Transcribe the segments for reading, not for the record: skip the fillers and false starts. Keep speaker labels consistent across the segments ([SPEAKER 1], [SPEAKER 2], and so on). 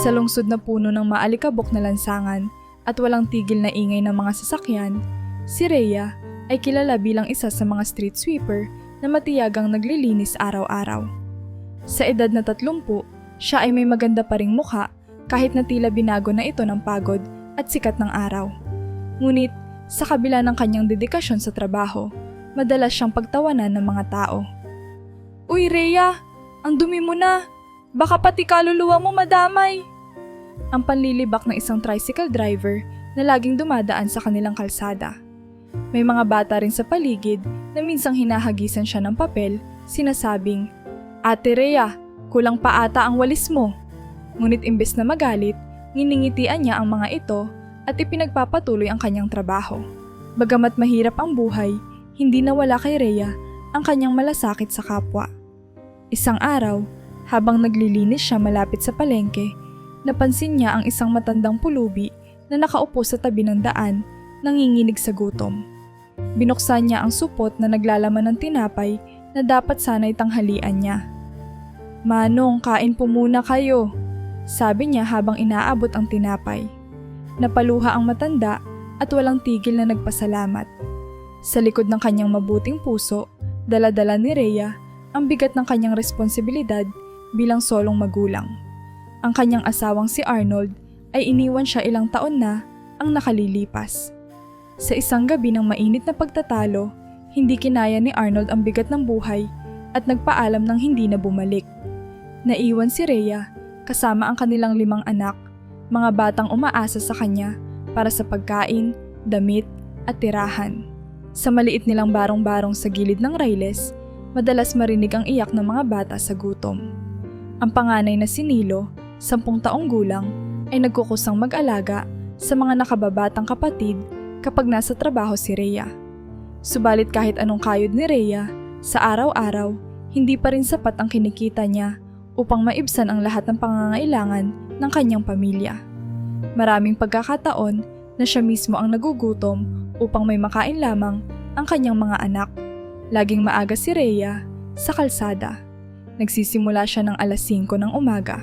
[SPEAKER 1] Sa lungsod na puno ng maalikabok na lansangan at walang tigil na ingay ng mga sasakyan, si Rhea ay kilala bilang isa sa mga street sweeper na matiyagang naglilinis araw-araw. Sa edad na 30, siya ay may maganda pa ring mukha kahit na tila binago na ito ng pagod at sikat ng araw. Ngunit sa kabila ng kanyang dedikasyon sa trabaho, madalas siyang pagtawanan ng mga tao. "Uy Rhea, ang dumi mo na! Baka pati kaluluwa mo madamay!" Ang panlilibak ng isang tricycle driver na laging dumadaan sa kanilang kalsada. May mga bata rin sa paligid na minsang hinahagisan siya ng papel, sinasabing, "Ate Rhea, kulang pa ata ang walis mo." Ngunit imbes na magalit, nginingitian niya ang mga ito at ipinagpapatuloy ang kanyang trabaho. Bagamat mahirap ang buhay, hindi nawala kay Rhea ang kanyang malasakit sa kapwa. Isang araw, habang naglilinis siya malapit sa palengke, napansin niya ang isang matandang pulubi na nakaupo sa tabi ng daan, nanginginig sa gutom. Binuksan niya ang supot na naglalaman ng tinapay na dapat sana'y tanghalian niya. "Manong, kain po muna kayo," sabi niya habang inaabot ang tinapay. Napaluha ang matanda at walang tigil na nagpasalamat. Sa likod ng kanyang mabuting puso, dala-dala ni Rhea ang bigat ng kanyang responsibilidad bilang solong magulang. Ang kanyang asawang si Arnold ay iniwan siya ilang taon na ang nakalilipas. Sa isang gabi ng mainit na pagtatalo, hindi kinaya ni Arnold ang bigat ng buhay at nagpaalam ng hindi na bumalik. Naiwan si Rhea kasama ang kanilang 5 anak, mga batang umaasa sa kanya para sa pagkain, damit at tirahan. Sa maliit nilang barong-barong sa gilid ng railes, madalas marinig ang iyak ng mga bata sa gutom. Ang panganay na si Nilo, 10 taong gulang, ay nagkukusang mag-alaga sa mga nakababatang kapatid kapag nasa trabaho si Rhea. Subalit kahit anong kayod ni Rhea, sa araw-araw, hindi pa rin sapat ang kinikita niya upang maibsan ang lahat ng pangangailangan ng kanyang pamilya. Maraming pagkakataon na siya mismo ang nagugutom upang may makain lamang ang kanyang mga anak. Laging maaga si Rhea sa kalsada. Nagsisimula siya ng alas 5 ng umaga.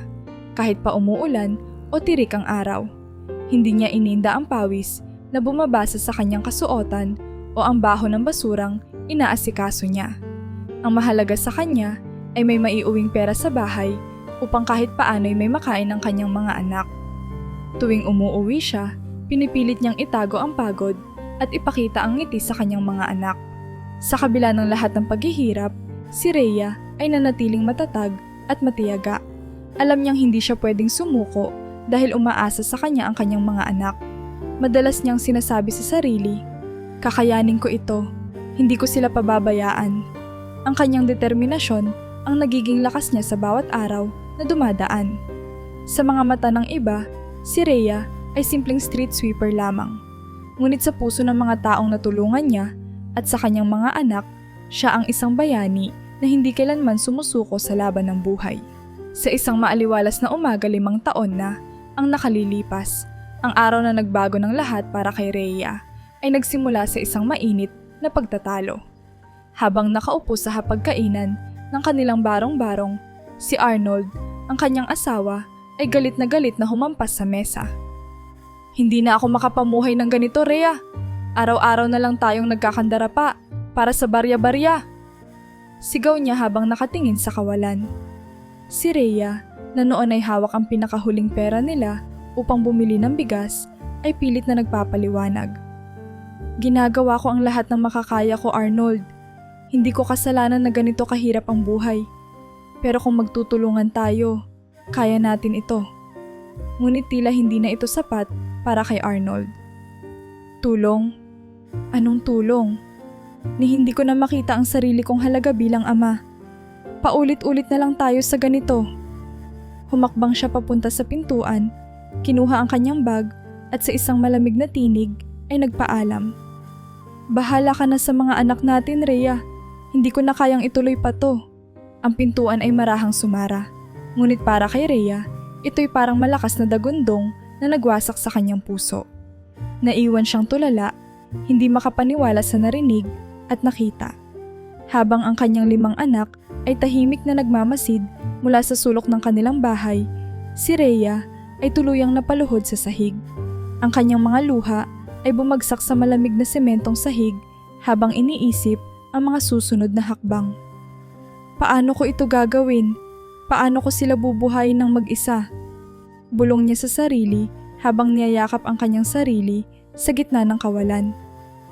[SPEAKER 1] Kahit pa umuulan o tirik ang araw, hindi niya ininda ang pawis na bumabasa sa kanyang kasuotan o ang baho ng basurang inaasikaso niya. Ang mahalaga sa kanya ay may maiuwing pera sa bahay upang kahit paano'y may makain ang kanyang mga anak. Tuwing umuuwi siya, pinipilit niyang itago ang pagod at ipakita ang ngiti sa kanyang mga anak. Sa kabila ng lahat ng paghihirap, si Rhea ay nanatiling matatag at matiyaga. Alam niyang hindi siya pwedeng sumuko dahil umaasa sa kanya ang kanyang mga anak. Madalas niyang sinasabi sa sarili, "Kakayanin ko ito, hindi ko sila pababayaan." Ang kanyang determinasyon ang nagiging lakas niya sa bawat araw na dumadaan. Sa mga mata ng iba, si Rhea ay simpleng street sweeper lamang. Ngunit sa puso ng mga taong natulungan niya at sa kanyang mga anak, siya ang isang bayani na hindi kailanman sumusuko sa laban ng buhay. Sa isang maaliwalas na umaga 5 taon na ang nakalilipas, ang araw na nagbago ng lahat para kay Rhea ay nagsimula sa isang mainit na pagtatalo. Habang nakaupo sa hapagkainan ng kanilang barong-barong, si Arnold, ang kanyang asawa, ay galit na humampas sa mesa. "Hindi na ako makapamuhay ng ganito, Rhea. Araw-araw na lang tayong nagkakandara pa para sa barya-barya." Sigaw niya habang nakatingin sa kawalan. Si Rhea, na noon ay hawak ang pinakahuling pera nila upang bumili ng bigas, ay pilit na nagpapaliwanag. "Ginagawa ko ang lahat ng makakaya ko, Arnold. Hindi ko kasalanan na ganito kahirap ang buhay. Pero kung magtutulungan tayo, kaya natin ito." Ngunit tila hindi na ito sapat para kay Arnold. "Tulong? Anong tulong? Ni hindi ko na makita ang sarili kong halaga bilang ama. Paulit-ulit na lang tayo sa ganito." Humakbang siya papunta sa pintuan, kinuha ang kanyang bag at sa isang malamig na tinig ay nagpaalam. "Bahala ka na sa mga anak natin, Rhea. Hindi ko na kayang ituloy pa to." Ang pintuan ay marahang sumara. Ngunit para kay Rhea, ito'y parang malakas na dagundong na nagwasak sa kanyang puso. Naiwan siyang tulala, hindi makapaniwala sa narinig at nakita. Habang ang kanyang 5 anak ay tahimik na nagmamasid mula sa sulok ng kanilang bahay, si Rhea ay tuluyang napaluhod sa sahig. Ang kanyang mga luha ay bumagsak sa malamig na sementong sahig habang iniisip ang mga susunod na hakbang. Paano ko ito gagawin? Paano ko sila bubuhayin ng mag-isa? Bulong niya sa sarili habang niyayakap ang kanyang sarili sa gitna ng kawalan.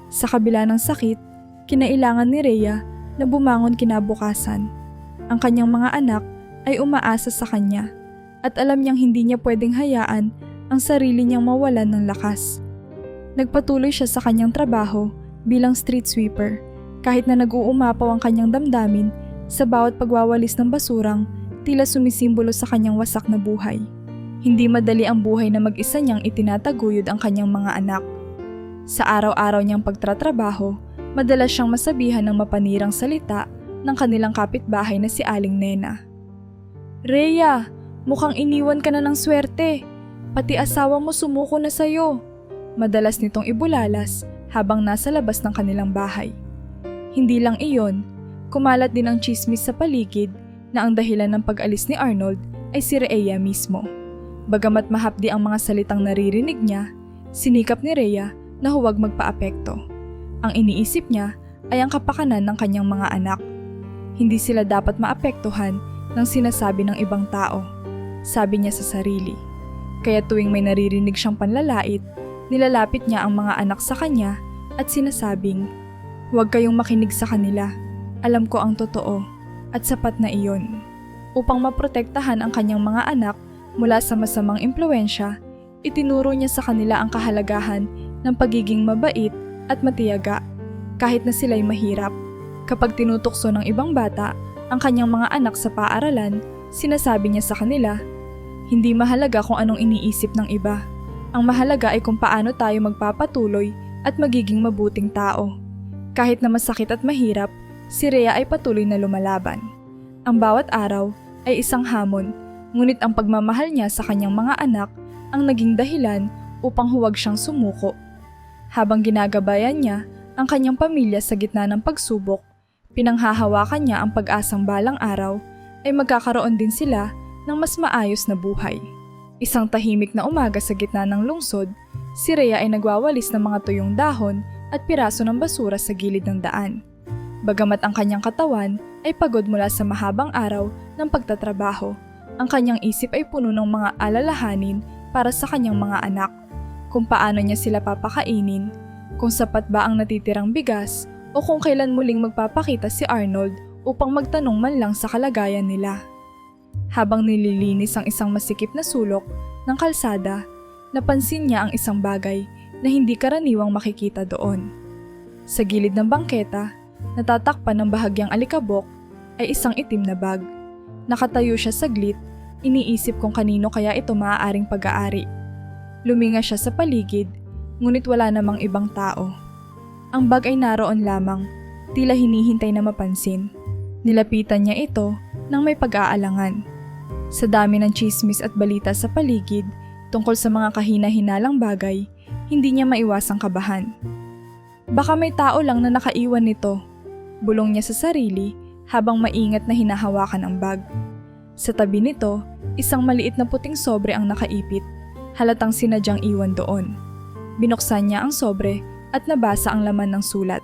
[SPEAKER 1] Sa kabila ng sakit, kinailangan ni Rhea na bumangon kinabukasan. Ang kanyang mga anak ay umaasa sa kanya at alam niyang hindi niya pwedeng hayaan ang sarili niyang mawalan ng lakas. Nagpatuloy siya sa kanyang trabaho bilang street sweeper kahit na nag-uumapaw ang kanyang damdamin sa bawat pagwawalis ng basurang tila sumisimbolo sa kanyang wasak na buhay. Hindi madali ang buhay na mag-isa niyang itinataguyod ang kanyang mga anak. Sa araw-araw niyang pagtatrabaho, madalas siyang masabihan ng mapanirang salita ng kanilang kapitbahay na si Aling Nena. Rhea, mukhang iniwan ka na ng swerte. Pati asawa mo sumuko na sa'yo. Madalas nitong ibulalas habang nasa labas ng kanilang bahay. Hindi lang iyon, kumalat din ang tsismis sa paligid na ang dahilan ng pag-alis ni Arnold ay si Rhea mismo. Bagamat mahapdi ang mga salitang naririnig niya, sinikap ni Rhea na huwag magpaapekto. Ang iniisip niya ay ang kapakanan ng kanyang mga anak. Hindi sila dapat maapektuhan ng sinasabi ng ibang tao, sabi niya sa sarili. Kaya tuwing may naririnig siyang panlalait, nilalapit niya ang mga anak sa kanya at sinasabing, "Huwag kayong makinig sa kanila. Alam ko ang totoo at sapat na iyon." Upang maprotektahan ang kanyang mga anak mula sa masamang impluwensya, itinuro niya sa kanila ang kahalagahan ng pagiging mabait at matiyaga kahit na sila'y mahirap. Kapag tinutukso ng ibang bata ang kanyang mga anak sa paaralan, sinasabi niya sa kanila, "Hindi mahalaga kung anong iniisip ng iba. Ang mahalaga ay kung paano tayo magpapatuloy at magiging mabuting tao." Kahit na masakit at mahirap, si Rhea ay patuloy na lumalaban. Ang bawat araw ay isang hamon, ngunit ang pagmamahal niya sa kanyang mga anak ang naging dahilan upang huwag siyang sumuko. Habang ginagabayan niya ang kanyang pamilya sa gitna ng pagsubok, pinanghahawakan niya ang pag-asang balang araw ay magkakaroon din sila ng mas maayos na buhay. Isang tahimik na umaga sa gitna ng lungsod, si Rhea ay nagwawalis ng mga tuyong dahon at piraso ng basura sa gilid ng daan. Bagamat ang kanyang katawan ay pagod mula sa mahabang araw ng pagtatrabaho, ang kanyang isip ay puno ng mga alalahanin para sa kanyang mga anak. Kung paano niya sila papakainin, kung sapat ba ang natitirang bigas, o kung kailan muling magpapakita si Arnold upang magtanong man lang sa kalagayan nila. Habang nililinis ang isang masikip na sulok ng kalsada, napansin niya ang isang bagay na hindi karaniwang makikita doon. Sa gilid ng bangketa, natatakpan ng bahagyang alikabok, ay isang itim na bag. Nakatayo siya saglit, iniisip kung kanino kaya ito maaaring pag-aari. Luminga siya sa paligid, ngunit wala namang ibang tao. Ang bag ay naroon lamang, tila hinihintay na mapansin. Nilapitan niya ito nang may pag-aalangan. Sa dami ng tsismis at balita sa paligid tungkol sa mga kahina-hinalang bagay, hindi niya maiwasang kabahan. Baka may tao lang na nakaiwan nito, bulong niya sa sarili habang maingat na hinahawakan ang bag. Sa tabi nito, isang maliit na puting sobre ang nakaipit, halatang sinadyang iwan doon. Binuksan niya ang sobre at nabasa ang laman ng sulat.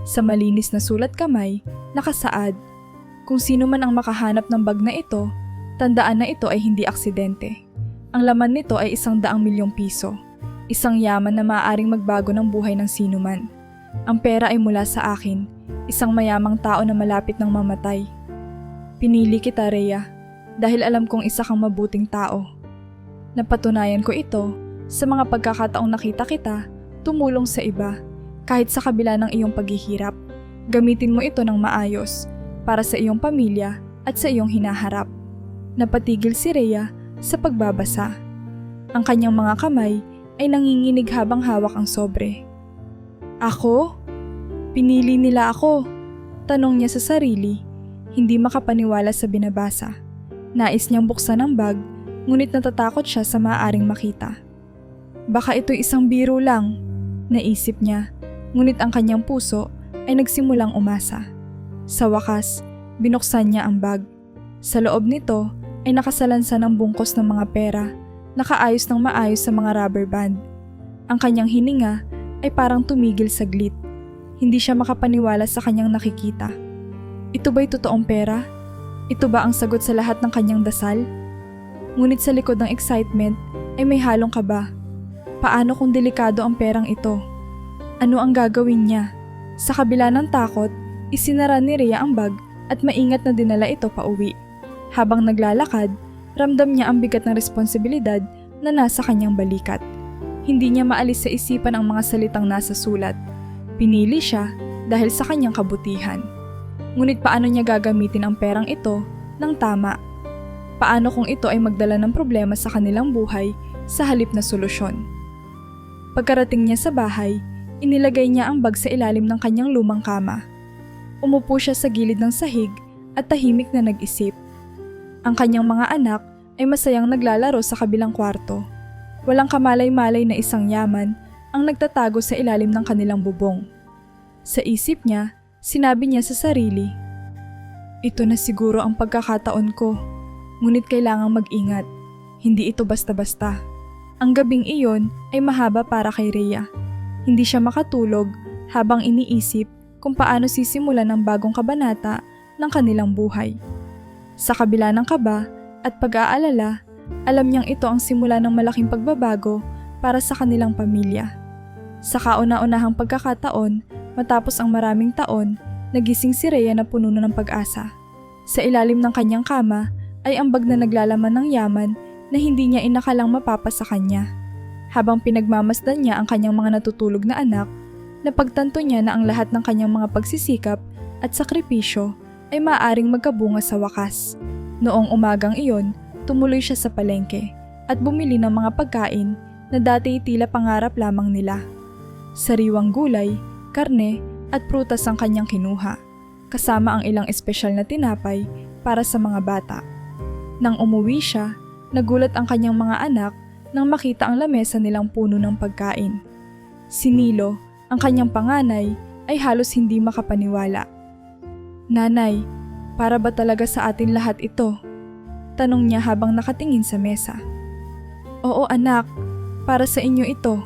[SPEAKER 1] Sa malinis na sulat kamay, nakasaad, "Kung sino man ang makahanap ng bag na ito, tandaan na ito ay hindi aksidente. Ang laman nito ay 100 milyong piso. Isang yaman na maaaring magbago ng buhay ng sinuman. Ang pera ay mula sa akin, isang mayamang tao na malapit ng mamatay. Pinili kita, Rhea, dahil alam kong isa kang mabuting tao. Napatunayan ko ito sa mga pagkakataong nakita kita, tumulong sa iba, kahit sa kabila ng iyong paghihirap. Gamitin mo ito ng maayos para sa iyong pamilya at sa iyong hinaharap." Napatigil si Rhea sa pagbabasa. Ang kanyang mga kamay ay nanginginig habang hawak ang sobre. "Ako? Pinili nila ako?" Tanong niya sa sarili, hindi makapaniwala sa binabasa. Nais niyang buksan ang bag, ngunit natatakot siya sa maaaring makita. Baka ito'y isang biro lang, naisip niya, ngunit ang kanyang puso ay nagsimulang umasa. Sa wakas, binuksan niya ang bag. Sa loob nito ay nakasalansan ang bungkos ng mga pera, nakaayos ng maayos sa mga rubber band. Ang kanyang hininga ay parang tumigil saglit. Hindi siya makapaniwala sa kanyang nakikita. Ito ba'y totoong pera? Ito ba ang sagot sa lahat ng kanyang dasal? Ngunit sa likod ng excitement ay may halong kaba. Paano kung delikado ang perang ito? Ano ang gagawin niya? Sa kabila ng takot, isinara ni Rhea ang bag at maingat na dinala ito pauwi. Habang naglalakad, ramdam niya ang bigat ng responsibilidad na nasa kanyang balikat. Hindi niya maalis sa isipan ang mga salitang nasa sulat. Pinili siya dahil sa kanyang kabutihan. Ngunit paano niya gagamitin ang perang ito ng tama? Paano kung ito ay magdala ng problema sa kanilang buhay sa halip na solusyon? Pagkarating niya sa bahay, inilagay niya ang bag sa ilalim ng kanyang lumang kama. Umupo siya sa gilid ng sahig at tahimik na nag-isip. Ang kanyang mga anak ay masayang naglalaro sa kabilang kwarto. Walang kamalay-malay na isang yaman ang nagtatago sa ilalim ng kanilang bubong. Sa isip niya, sinabi niya sa sarili, "Ito na siguro ang pagkakataon ko, ngunit kailangang mag-ingat. Hindi ito basta-basta." Ang gabing iyon ay mahaba para kay Rhea. Hindi siya makatulog habang iniisip kung paano sisimulan ang bagong kabanata ng kanilang buhay. Sa kabila ng kaba at pag-aalala, alam niyang ito ang simula ng malaking pagbabago para sa kanilang pamilya. Sa kauna-unahang pagkakataon, matapos ang maraming taon, nagising si Rhea na puno na ng pag-asa. Sa ilalim ng kanyang kama ay ambag na naglalaman ng yaman na hindi niya inakalang mapapa sa kanya. Habang pinagmamasdan niya ang kanyang mga natutulog na anak, napagtanto niya na ang lahat ng kanyang mga pagsisikap at sakripisyo ay maaaring magkabunga sa wakas. Noong umagang iyon, tumuloy siya sa palengke at bumili ng mga pagkain na dati tila pangarap lamang nila. Sariwang gulay, karne at prutas ang kanyang kinuha, kasama ang ilang espesyal na tinapay para sa mga bata. Nang umuwi siya, nagulat ang kanyang mga anak nang makita ang lamesa nilang puno ng pagkain. Si Nilo, ang kanyang panganay, ay halos hindi makapaniwala. "Nanay, para ba talaga sa atin lahat ito?" Tanong niya habang nakatingin sa mesa. "Oo anak, para sa inyo ito.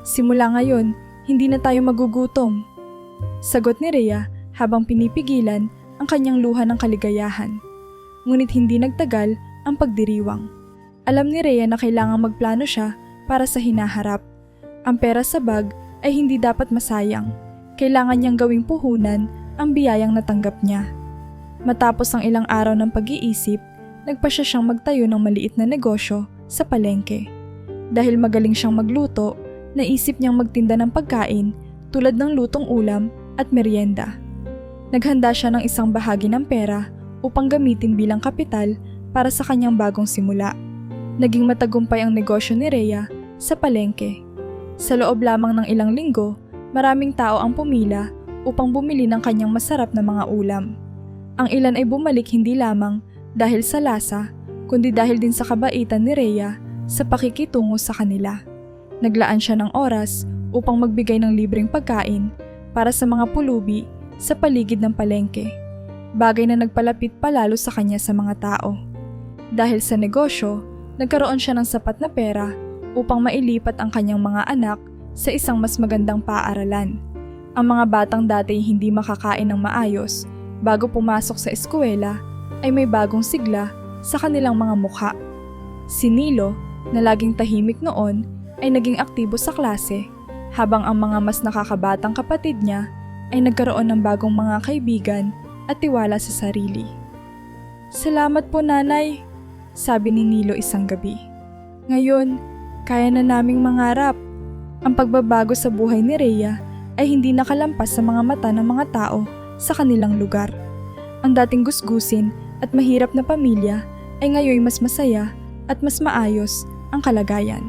[SPEAKER 1] Simula ngayon, hindi na tayo magugutom." Sagot ni Rhea habang pinipigilan ang kanyang luha ng kaligayahan. Ngunit hindi nagtagal ang pagdiriwang. Alam ni Rhea na kailangang magplano siya para sa hinaharap. Ang pera sa bag ay hindi dapat masayang. Kailangan niyang gawing puhunan ang biyayang natanggap niya. Matapos ang ilang araw ng pag-iisip, nagpasya siyang magtayo ng maliit na negosyo sa palengke. Dahil magaling siyang magluto, naisip niyang magtinda ng pagkain tulad ng lutong ulam at merienda. Naghanda siya ng isang bahagi ng pera upang gamitin bilang kapital para sa kanyang bagong simula. Naging matagumpay ang negosyo ni Rhea sa palengke. Sa loob lamang ng ilang linggo, maraming tao ang pumila upang bumili ng kanyang masarap na mga ulam. Ang ilan ay bumalik hindi lamang dahil sa lasa, kundi dahil din sa kabaitan ni Rhea sa pakikitungo sa kanila. Naglaan siya ng oras upang magbigay ng libreng pagkain para sa mga pulubi sa paligid ng palengke, bagay na nagpalapit palalo sa kanya sa mga tao. Dahil sa negosyo, nagkaroon siya ng sapat na pera upang mailipat ang kanyang mga anak sa isang mas magandang paaralan. Ang mga batang dati hindi makakain ng maayos bago pumasok sa eskwela ay may bagong sigla sa kanilang mga mukha. Si Nilo, na laging tahimik noon, ay naging aktibo sa klase, habang ang mga mas nakakabatang kapatid niya ay nagkaroon ng bagong mga kaibigan at tiwala sa sarili. "Salamat po nanay," sabi ni Nilo isang gabi. "Ngayon, kaya na naming mangarap." Ang pagbabago sa buhay ni Rhea ay hindi nakalampas sa mga mata ng mga tao sa kanilang lugar. Ang dating gusgusin at mahirap na pamilya ay ngayon mas masaya at mas maayos ang kalagayan.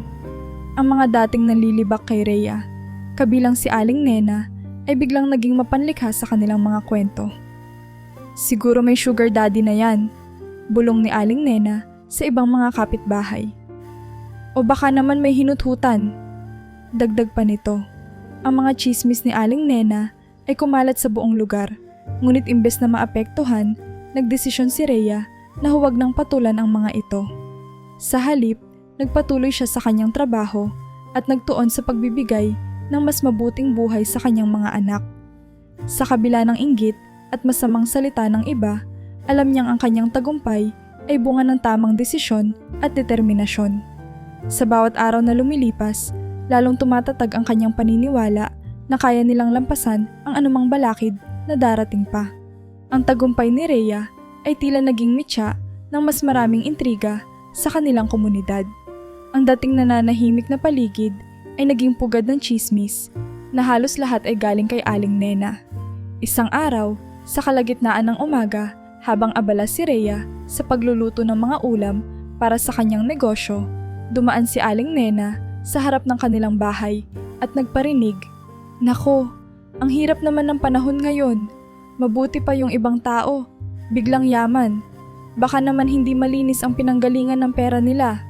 [SPEAKER 1] Ang mga dating nanlilibak kay Rhea, kabilang si Aling Nena, ay biglang naging mapanlikha sa kanilang mga kwento. "Siguro may sugar daddy na yan," bulong ni Aling Nena sa ibang mga kapitbahay. "O baka naman may hinuthutan," dagdag pa nito. Ang mga chismis ni Aling Nena ay kumalat sa buong lugar, ngunit imbes na maapektuhan, nagdesisyon si Rhea na huwag nang patulan ang mga ito. Sa halip, nagpatuloy siya sa kanyang trabaho at nagtuon sa pagbibigay ng mas mabuting buhay sa kanyang mga anak. Sa kabila ng inggit at masamang salita ng iba, alam niyang ang kanyang tagumpay ay bunga ng tamang desisyon at determinasyon. Sa bawat araw na lumilipas, lalong tumatatag ang kanyang paniniwala na kaya nilang lampasan ang anumang balakid na darating pa. Ang tagumpay ni Rhea ay tila naging mitya ng mas maraming intriga sa kanilang komunidad. Ang dating nananahimik na paligid ay naging pugad ng tsismis na halos lahat ay galing kay Aling Nena. Isang araw, sa kalagitnaan ng umaga, habang abala si Rhea sa pagluluto ng mga ulam para sa kanyang negosyo, dumaan si Aling Nena sa harap ng kanilang bahay at nagparinig, "Nako, ang hirap naman ng panahon ngayon. Mabuti pa yung ibang tao, biglang yaman. Baka naman hindi malinis ang pinanggalingan ng pera nila."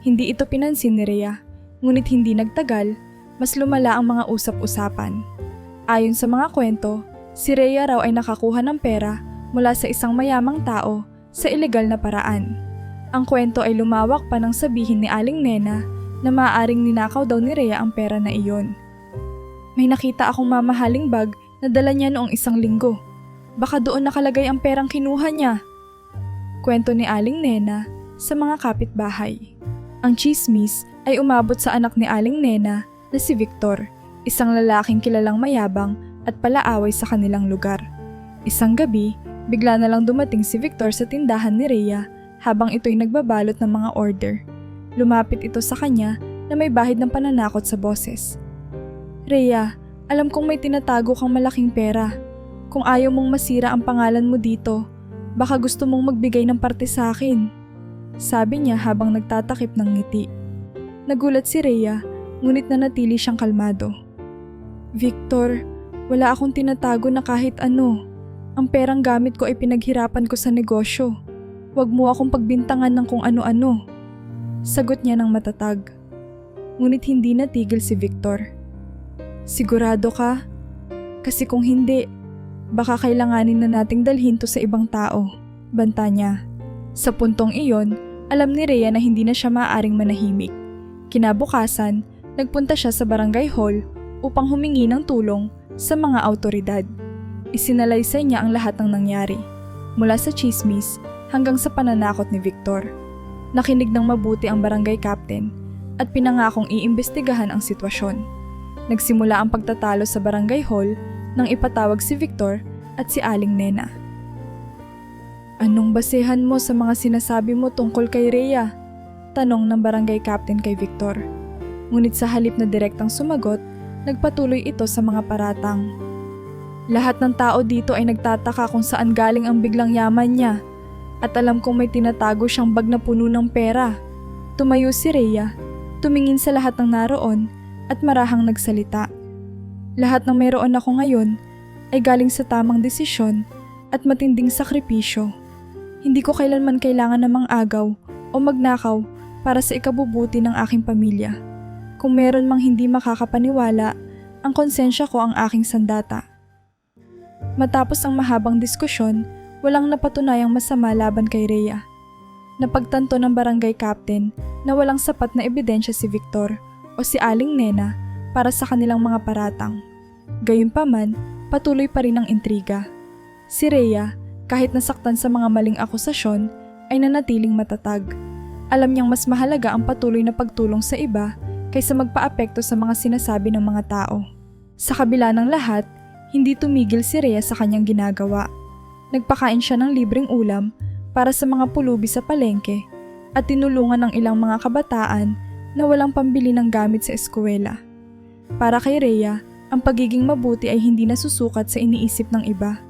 [SPEAKER 1] Hindi ito pinansin ni Rhea, ngunit hindi nagtagal, mas lumala ang mga usap-usapan. Ayon sa mga kwento, si Rhea raw ay nakakuha ng pera mula sa isang mayamang tao sa ilegal na paraan. Ang kwento ay lumawak pa nang sabihin ni Aling Nena na maaaring ninakaw daw ni Rhea ang pera na iyon. "May nakita akong mamahaling bag na dala niya noong isang linggo. Baka doon nakalagay ang perang kinuha niya." Kwento ni Aling Nena sa mga kapitbahay. Ang tsismis ay umabot sa anak ni Aling Nena na si Victor, isang lalaking kilalang mayabang at palaaway sa kanilang lugar. Isang gabi, bigla na lang dumating si Victor sa tindahan ni Rhea habang ito'y nagbabalot ng mga order. Lumapit ito sa kanya na may bahid ng pananakot sa boses. "Rhea, alam kong may tinatago kang malaking pera. Kung ayaw mong masira ang pangalan mo dito, baka gusto mong magbigay ng parte sa akin," sabi niya habang nagtatakip ng ngiti. Nagulat si Rhea, ngunit nanatili siyang kalmado. "Victor, wala akong tinatago na kahit ano. Ang perang gamit ko ay pinaghirapan ko sa negosyo. Huwag mo akong pagbintangan ng kung ano-ano," sagot niya ng matatag. Ngunit hindi natigil si Victor. "Sigurado ka? Kasi kung hindi, baka kailanganin na nating dalhin to sa ibang tao," banta niya. Sa puntong iyon, alam ni Rhea na hindi na siya maaaring manahimik. Kinabukasan, nagpunta siya sa barangay hall upang humingi ng tulong sa mga awtoridad. Isinalaysay niya ang lahat ng nangyari, mula sa tsismis hanggang sa pananakot ni Victor. Nakinig ng mabuti ang barangay captain at pinangakong iimbestigahan ang sitwasyon. Nagsimula ang pagtatalo sa barangay hall nang ipatawag si Victor at si Aling Nena. "Anong basehan mo sa mga sinasabi mo tungkol kay Rhea?" tanong ng barangay captain kay Victor. Ngunit sa halip na direktang sumagot, nagpatuloy ito sa mga paratang. "Lahat ng tao dito ay nagtataka kung saan galing ang biglang yaman niya. At alam kong may tinatago siyang bag na puno ng pera." Tumayo si Rhea, tumingin sa lahat ng naroon at marahang nagsalita. "Lahat ng mayroon ako ngayon ay galing sa tamang desisyon at matinding sakripisyo. Hindi ko kailanman kailangan ng mang-agaw o magnakaw para sa ikabubuti ng aking pamilya. Kung meron mang hindi makakapaniwala, ang konsensya ko ang aking sandata." Matapos ang mahabang diskusyon, walang napatunayang masama laban kay Rhea. Napagtanto ng barangay captain na walang sapat na ebidensya si Victor o si Aling Nena para sa kanilang mga paratang. Gayunpaman, patuloy pa rin ang intriga. Si Rhea, kahit nasaktan sa mga maling akusasyon, ay nanatiling matatag. Alam niyang mas mahalaga ang patuloy na pagtulong sa iba kaysa magpaapekto sa mga sinasabi ng mga tao. Sa kabila ng lahat, hindi tumigil si Rhea sa kanyang ginagawa. Nagpakain siya ng libreng ulam para sa mga pulubi sa palengke at tinulungan ng ilang mga kabataan na walang pambili ng gamit sa eskwela. Para kay Rhea, ang pagiging mabuti ay hindi nasusukat sa iniisip ng iba,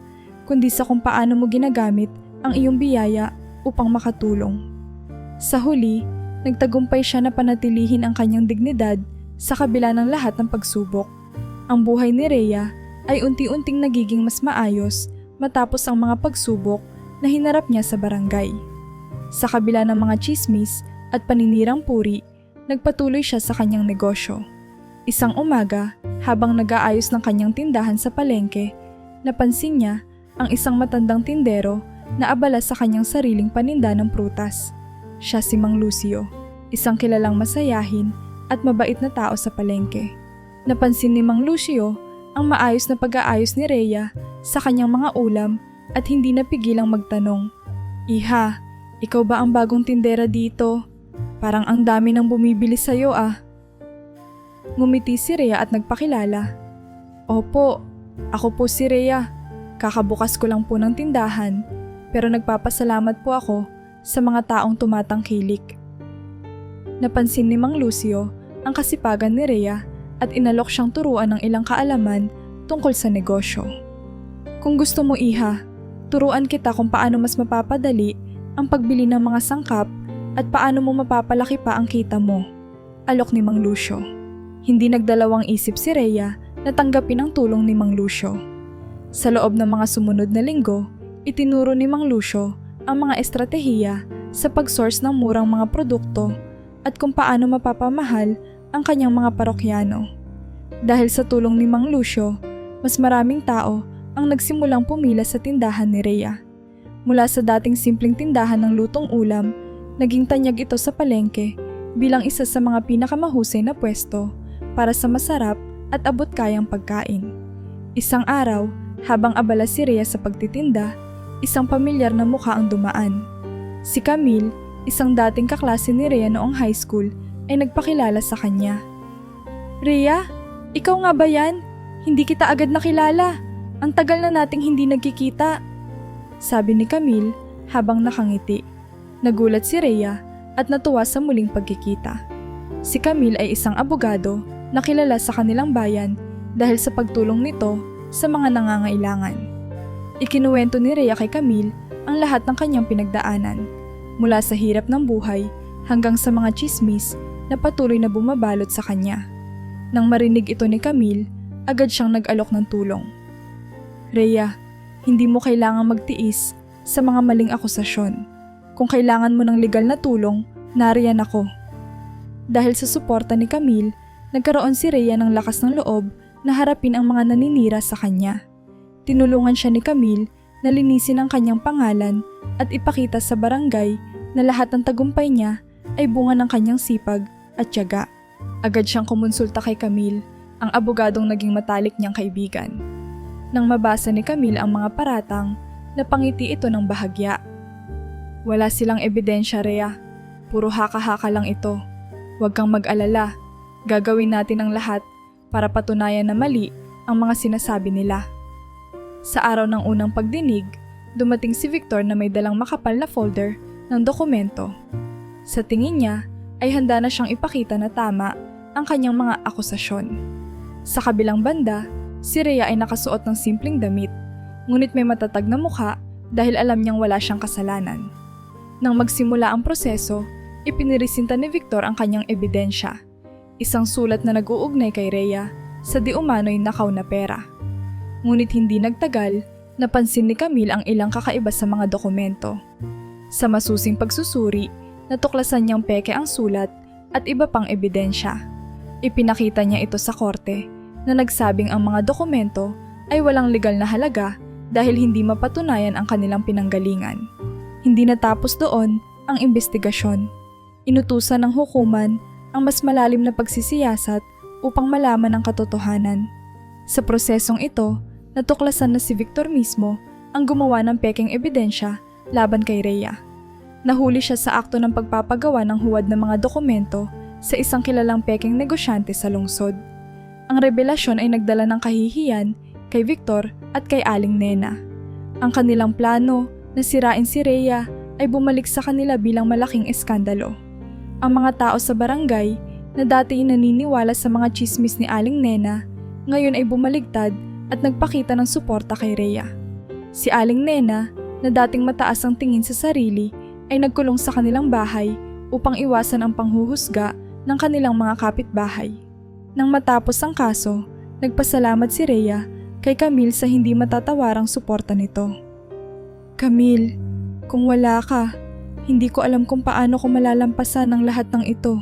[SPEAKER 1] kundi sa kung paano mo ginagamit ang iyong biyaya upang makatulong. Sa huli, nagtagumpay siya na panatilihin ang kanyang dignidad sa kabila ng lahat ng pagsubok. Ang buhay ni Rhea ay unti-unting nagiging mas maayos matapos ang mga pagsubok na hinarap niya sa barangay. Sa kabila ng mga tsismis at paninirang puri, nagpatuloy siya sa kanyang negosyo. Isang umaga, habang nag-aayos ng kanyang tindahan sa palengke, napansin niya ang isang matandang tindero na abala sa kanyang sariling paninda ng prutas. Siya si Mang Lucio. isang kilalang masayahin at mabait na tao sa palengke. Napansin ni Mang Lucio ang maayos na pag-aayos ni Rhea sa kanyang mga ulam at hindi napigilang magtanong, "Iha, ikaw ba ang bagong tindera dito? Parang ang dami nang bumibili sa'yo ah." Ngumiti si Rhea at nagpakilala, "Opo, ako po si Rhea. Kakabukas ko lang po ng tindahan, pero nagpapasalamat po ako sa mga taong tumatangkilik." Napansin ni Mang Lucio ang kasipagan ni Rhea at inalok siyang turuan ng ilang kaalaman tungkol sa negosyo. "Kung gusto mo, Iha, turuan kita kung paano mas mapapadali ang pagbili ng mga sangkap at paano mo mapapalaki pa ang kita mo," alok ni Mang Lucio. Hindi nagdalawang isip si Rhea na tanggapin ang tulong ni Mang Lucio. Sa loob ng mga sumunod na linggo, itinuro ni Mang Lucio ang mga estratehiya sa pag-source ng murang mga produkto at kung paano mapapamahal ang kanyang mga parokyano. Dahil sa tulong ni Mang Lucio, mas maraming tao ang nagsimulang pumila sa tindahan ni Rhea. Mula sa dating simpleng tindahan ng lutong ulam, naging tanyag ito sa palengke bilang isa sa mga pinakamahusay na pwesto para sa masarap at abot-kayang pagkain. Isang araw, habang abala si Rhea sa pagtitinda, isang pamilyar na mukha ang dumaan. Si Camille, isang dating kaklase ni Rhea noong high school, ay nagpakilala sa kanya. "Rhea, ikaw nga ba yan? Hindi kita agad nakilala. Ang tagal na nating hindi nagkikita," sabi ni Camille habang nakangiti. Nagulat si Rhea at natuwa sa muling pagkikita. Si Camille ay isang abogado na kilala sa kanilang bayan dahil sa pagtulong nito sa mga nangangailangan. Ikinuwento ni Rhea kay Camille ang lahat ng kanyang pinagdaanan, mula sa hirap ng buhay hanggang sa mga tsismis na patuloy na bumabalot sa kanya. Nang marinig ito ni Camille, agad siyang nag-alok ng tulong. "Rhea, hindi mo kailangang magtiis sa mga maling akusasyon. Kung kailangan mo ng legal na tulong, nariyan ako." Dahil sa suporta ni Camille, nagkaroon si Rhea ng lakas ng loob na harapin ang mga naninira sa kanya. Tinulungan siya ni Camille na linisin ang kanyang pangalan at ipakita sa barangay na lahat ng tagumpay niya ay bunga ng kanyang sipag at tiyaga. Agad siyang kumonsulta kay Camille, ang abogadong naging matalik niyang kaibigan. Nang mabasa ni Camille ang mga paratang, napangiti ito ng bahagya. "Wala silang ebidensya, Rhea. Puro haka-haka lang ito. Huwag kang mag-alala. Gagawin natin ang lahat para patunayan na mali ang mga sinasabi nila." Sa araw ng unang pagdinig, dumating si Victor na may dalang makapal na folder ng dokumento. Sa tingin niya, ay handa na siyang ipakita na tama ang kanyang mga akusasyon. Sa kabilang banda, si Rhea ay nakasuot ng simpleng damit, ngunit may matatag na mukha dahil alam niyang wala siyang kasalanan. Nang magsimula ang proseso, ipiniresinta ni Victor ang kanyang ebidensya, isang sulat na nag-uugnay kay Rhea sa di umano'y nakaw na pera. Ngunit hindi nagtagal, napansin ni Camille ang ilang kakaiba sa mga dokumento. Sa masusing pagsusuri, natuklasan niyang peke ang sulat at iba pang ebidensya. Ipinakita niya ito sa korte na nagsabing ang mga dokumento ay walang legal na halaga dahil hindi mapatunayan ang kanilang pinanggalingan. Hindi natapos doon ang investigasyon. Inutusan ng hukuman ang mas malalim na pagsisiyasat upang malaman ang katotohanan. Sa prosesong ito, natuklasan na si Victor mismo ang gumawa ng pekeng ebidensya laban kay Rhea. Nahuli siya sa akto ng pagpapagawa ng huwad ng mga dokumento sa isang kilalang pekeng negosyante sa lungsod. Ang revelasyon ay nagdala ng kahihiyan kay Victor at kay Aling Nena. Ang kanilang plano na sirain si Rhea ay bumalik sa kanila bilang malaking eskandalo. Ang mga tao sa barangay na dati naniniwala sa mga tsismis ni Aling Nena, ngayon ay bumaligtad at nagpakita ng suporta kay Rhea. Si Aling Nena, na dating mataas ang tingin sa sarili, ay nagkulong sa kanilang bahay upang iwasan ang panghuhusga ng kanilang mga kapitbahay. Nang matapos ang kaso, nagpasalamat si Rhea kay Camille sa hindi matatawarang suporta nito. "Camille, kung wala ka, hindi ko alam kung paano ko malalampasan ang lahat ng ito.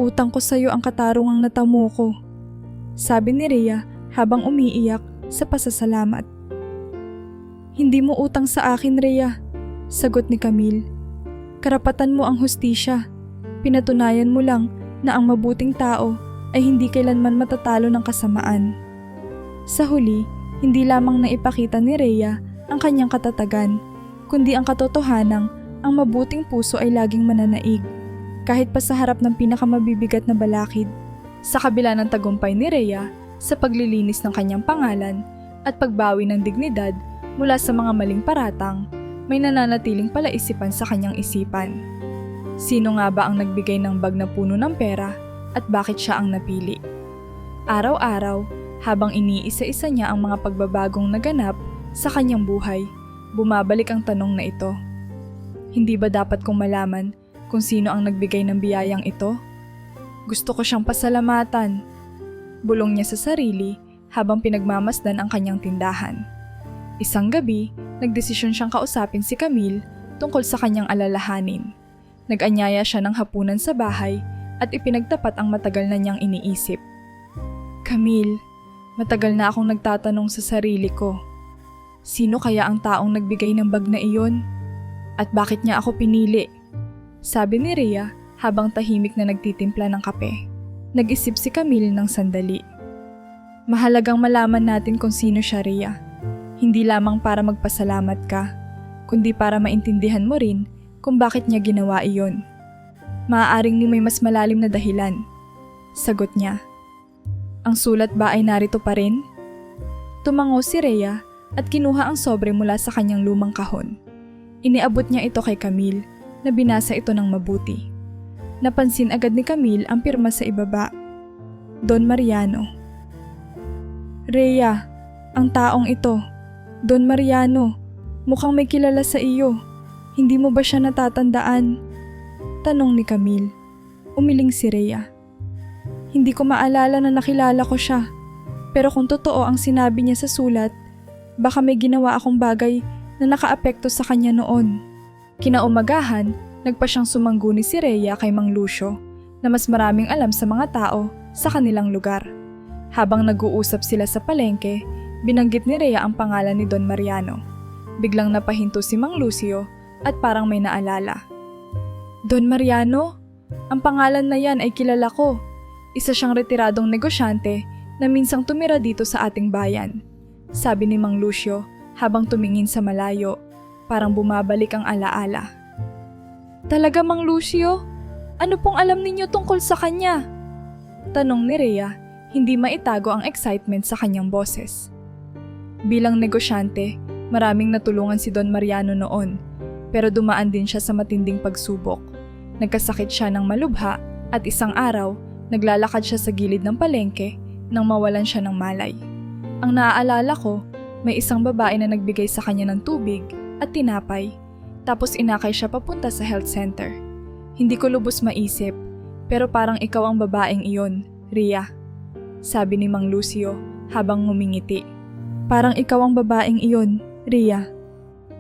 [SPEAKER 1] Utang ko sa iyo ang katarungang natamo ko," sabi ni Rhea habang umiiyak sa pasasalamat. "Hindi mo utang sa akin, Rhea," sagot ni Camille. "Karapatan mo ang hustisya. Pinatunayan mo lang na ang mabuting tao ay hindi kailanman matatalo ng kasamaan. Sa huli, hindi lamang naipakita ni Rhea ang kanyang katatagan, kundi ang katotohanang ang mabuting puso ay laging mananaig, kahit pa sa harap ng pinakamabibigat na balakid. Sa kabila ng tagumpay ni Rhea sa paglilinis ng kanyang pangalan at pagbawi ng dignidad mula sa mga maling paratang, may nananatiling palaisipan sa kanyang isipan. Sino nga ba ang nagbigay ng bag na puno ng pera at bakit siya ang napili? Araw-araw, habang iniisa-isa niya ang mga pagbabagong naganap sa kanyang buhay, bumabalik ang tanong na ito. Hindi ba dapat kong malaman kung sino ang nagbigay ng biyayang ito? Gusto ko siyang pasalamatan. Bulong niya sa sarili habang pinagmamasdan ang kanyang tindahan. Isang gabi, nagdesisyon siyang kausapin si Camille tungkol sa kanyang alalahanin. Nag-anyaya siya ng hapunan sa bahay at ipinagtapat ang matagal na niyang iniisip. Camille, matagal na akong nagtatanong sa sarili ko. Sino kaya ang taong nagbigay ng bag na iyon? At bakit niya ako pinili? Sabi ni Rhea habang tahimik na nagtitimpla ng kape. Nag-isip si Camille ng sandali. Mahalagang malaman natin kung sino siya, Rhea. Hindi lamang para magpasalamat ka, kundi para maintindihan mo rin kung bakit niya ginawa iyon. Maaaring may mas malalim na dahilan. Sagot niya. Ang sulat ba ay narito pa rin? Tumango si Rhea at kinuha ang sobre mula sa kanyang lumang kahon. Iniabot niya ito kay Camille na binasa ito ng mabuti. Napansin agad ni Camille ang pirma sa ibaba. Don Mariano. Rhea, ang taong ito. Don Mariano, mukhang may kilala sa iyo. Hindi mo ba siya natatandaan? Tanong ni Camille. Umiling si Rhea. Hindi ko maalala na nakilala ko siya. Pero kung totoo ang sinabi niya sa sulat, baka may ginawa akong bagay na nakaapekto sa kanya noon. Kinaumagahan, nagpa siyang sumangguni si Rhea kay Mang Lucio na mas maraming alam sa mga tao sa kanilang lugar. Habang nag-uusap sila sa palengke, binanggit ni Rhea ang pangalan ni Don Mariano. Biglang napahinto si Mang Lucio at parang may naalala. Don Mariano? Ang pangalan na yan ay kilala ko. Isa siyang retiradong negosyante na minsang tumira dito sa ating bayan. Sabi ni Mang Lucio habang tumingin sa malayo, parang bumabalik ang alaala. Talaga, Mang Lucio? Ano pong alam ninyo tungkol sa kanya? Tanong ni Rhea, hindi maitago ang excitement sa kanyang boses. Bilang negosyante, maraming natulungan si Don Mariano noon, pero dumaan din siya sa matinding pagsubok. Nagkasakit siya ng malubha at isang araw, naglalakad siya sa gilid ng palengke nang mawalan siya ng malay. Ang naaalala ko, may isang babae na nagbigay sa kanya ng tubig at tinapay, tapos inakay siya papunta sa health center. Hindi ko lubos maisip, pero parang ikaw ang babaeng iyon, Rhea. Sabi ni Mang Lucio habang ngumingiti. Parang ikaw ang babaeng iyon, Rhea.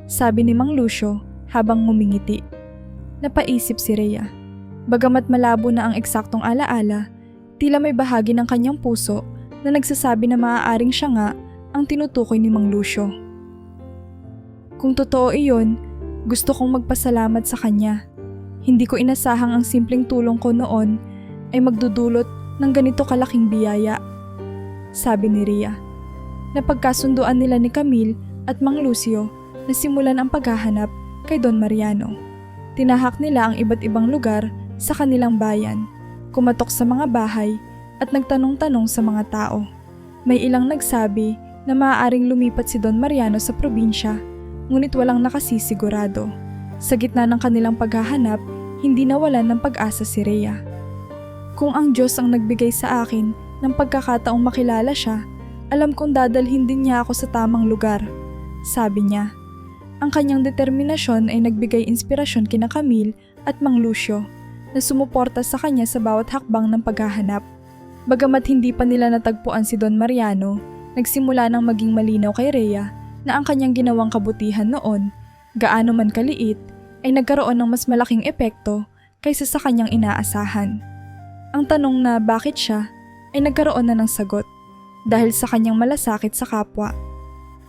[SPEAKER 1] Sabi ni Mang Lucio habang ngumingiti. Napaisip si Rhea. Bagamat malabo na ang eksaktong alaala, tila may bahagi ng kanyang puso na nagsasabi na maaaring siya nga ang tinutukoy ni Mang Lucio. Kung totoo iyon, gusto kong magpasalamat sa kanya. Hindi ko inasahang ang simpleng tulong ko noon ay magdudulot ng ganito kalaking biyaya. Sabi ni Rhea. Napagkasunduan nila ni Camille at Mang Lucio na simulan ang paghahanap kay Don Mariano. Tinahak nila ang iba't ibang lugar sa kanilang bayan, kumatok sa mga bahay at nagtanong-tanong sa mga tao. May ilang nagsabi na maaaring lumipat si Don Mariano sa probinsya, ngunit walang nakasisigurado. Sa gitna ng kanilang paghahanap, hindi nawalan ng pag-asa si Rhea. Kung ang Diyos ang nagbigay sa akin ng pagkakataong makilala siya, alam kong dadalhin din niya ako sa tamang lugar, sabi niya. Ang kanyang determinasyon ay nagbigay inspirasyon kina Camille at Mang Lucio na sumuporta sa kanya sa bawat hakbang ng paghahanap. Bagamat hindi pa nila natagpuan si Don Mariano, nagsimula nang maging malinaw kay Rhea na ang kanyang ginawang kabutihan noon, gaano man kaliit, ay nagkaroon ng mas malaking epekto kaysa sa kanyang inaasahan. Ang tanong na bakit siya ay nagkaroon na ng sagot dahil sa kanyang malasakit sa kapwa.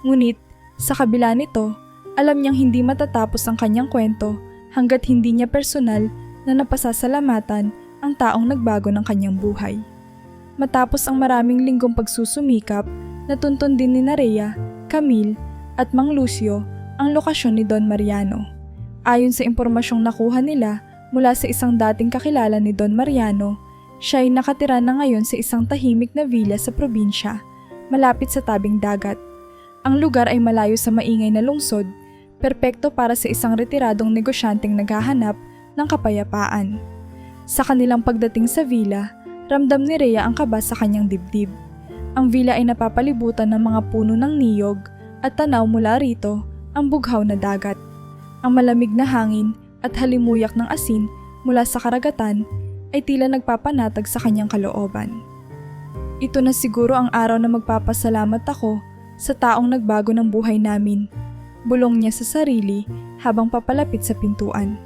[SPEAKER 1] Ngunit sa kabila nito, alam niyang hindi matatapos ang kanyang kwento hanggat hindi niya personal na napasasalamatan ang taong nagbago ng kanyang buhay. Matapos ang maraming linggong pagsusumikap, natuntun din ni Rhea, Camille at Mang Lucio ang lokasyon ni Don Mariano. Ayon sa impormasyong nakuha nila mula sa isang dating kakilala ni Don Mariano, siya ay nakatira na ngayon sa isang tahimik na villa sa probinsya, malapit sa tabing dagat. Ang lugar ay malayo sa maingay na lungsod, perpekto para sa isang retiradong negosyanteng naghahanap ng kapayapaan. Sa kanilang pagdating sa villa, ramdam ni Rhea ang kaba sa kanyang dibdib. Ang villa ay napapalibutan ng mga puno ng niyog at tanaw mula rito ang bughaw na dagat. Ang malamig na hangin at halimuyak ng asin mula sa karagatan ay tila nagpapanatag sa kanyang kalooban. Ito na siguro ang araw na magpapasalamat ako sa taong nagbago ng buhay namin, bulong niya sa sarili habang papalapit sa pintuan.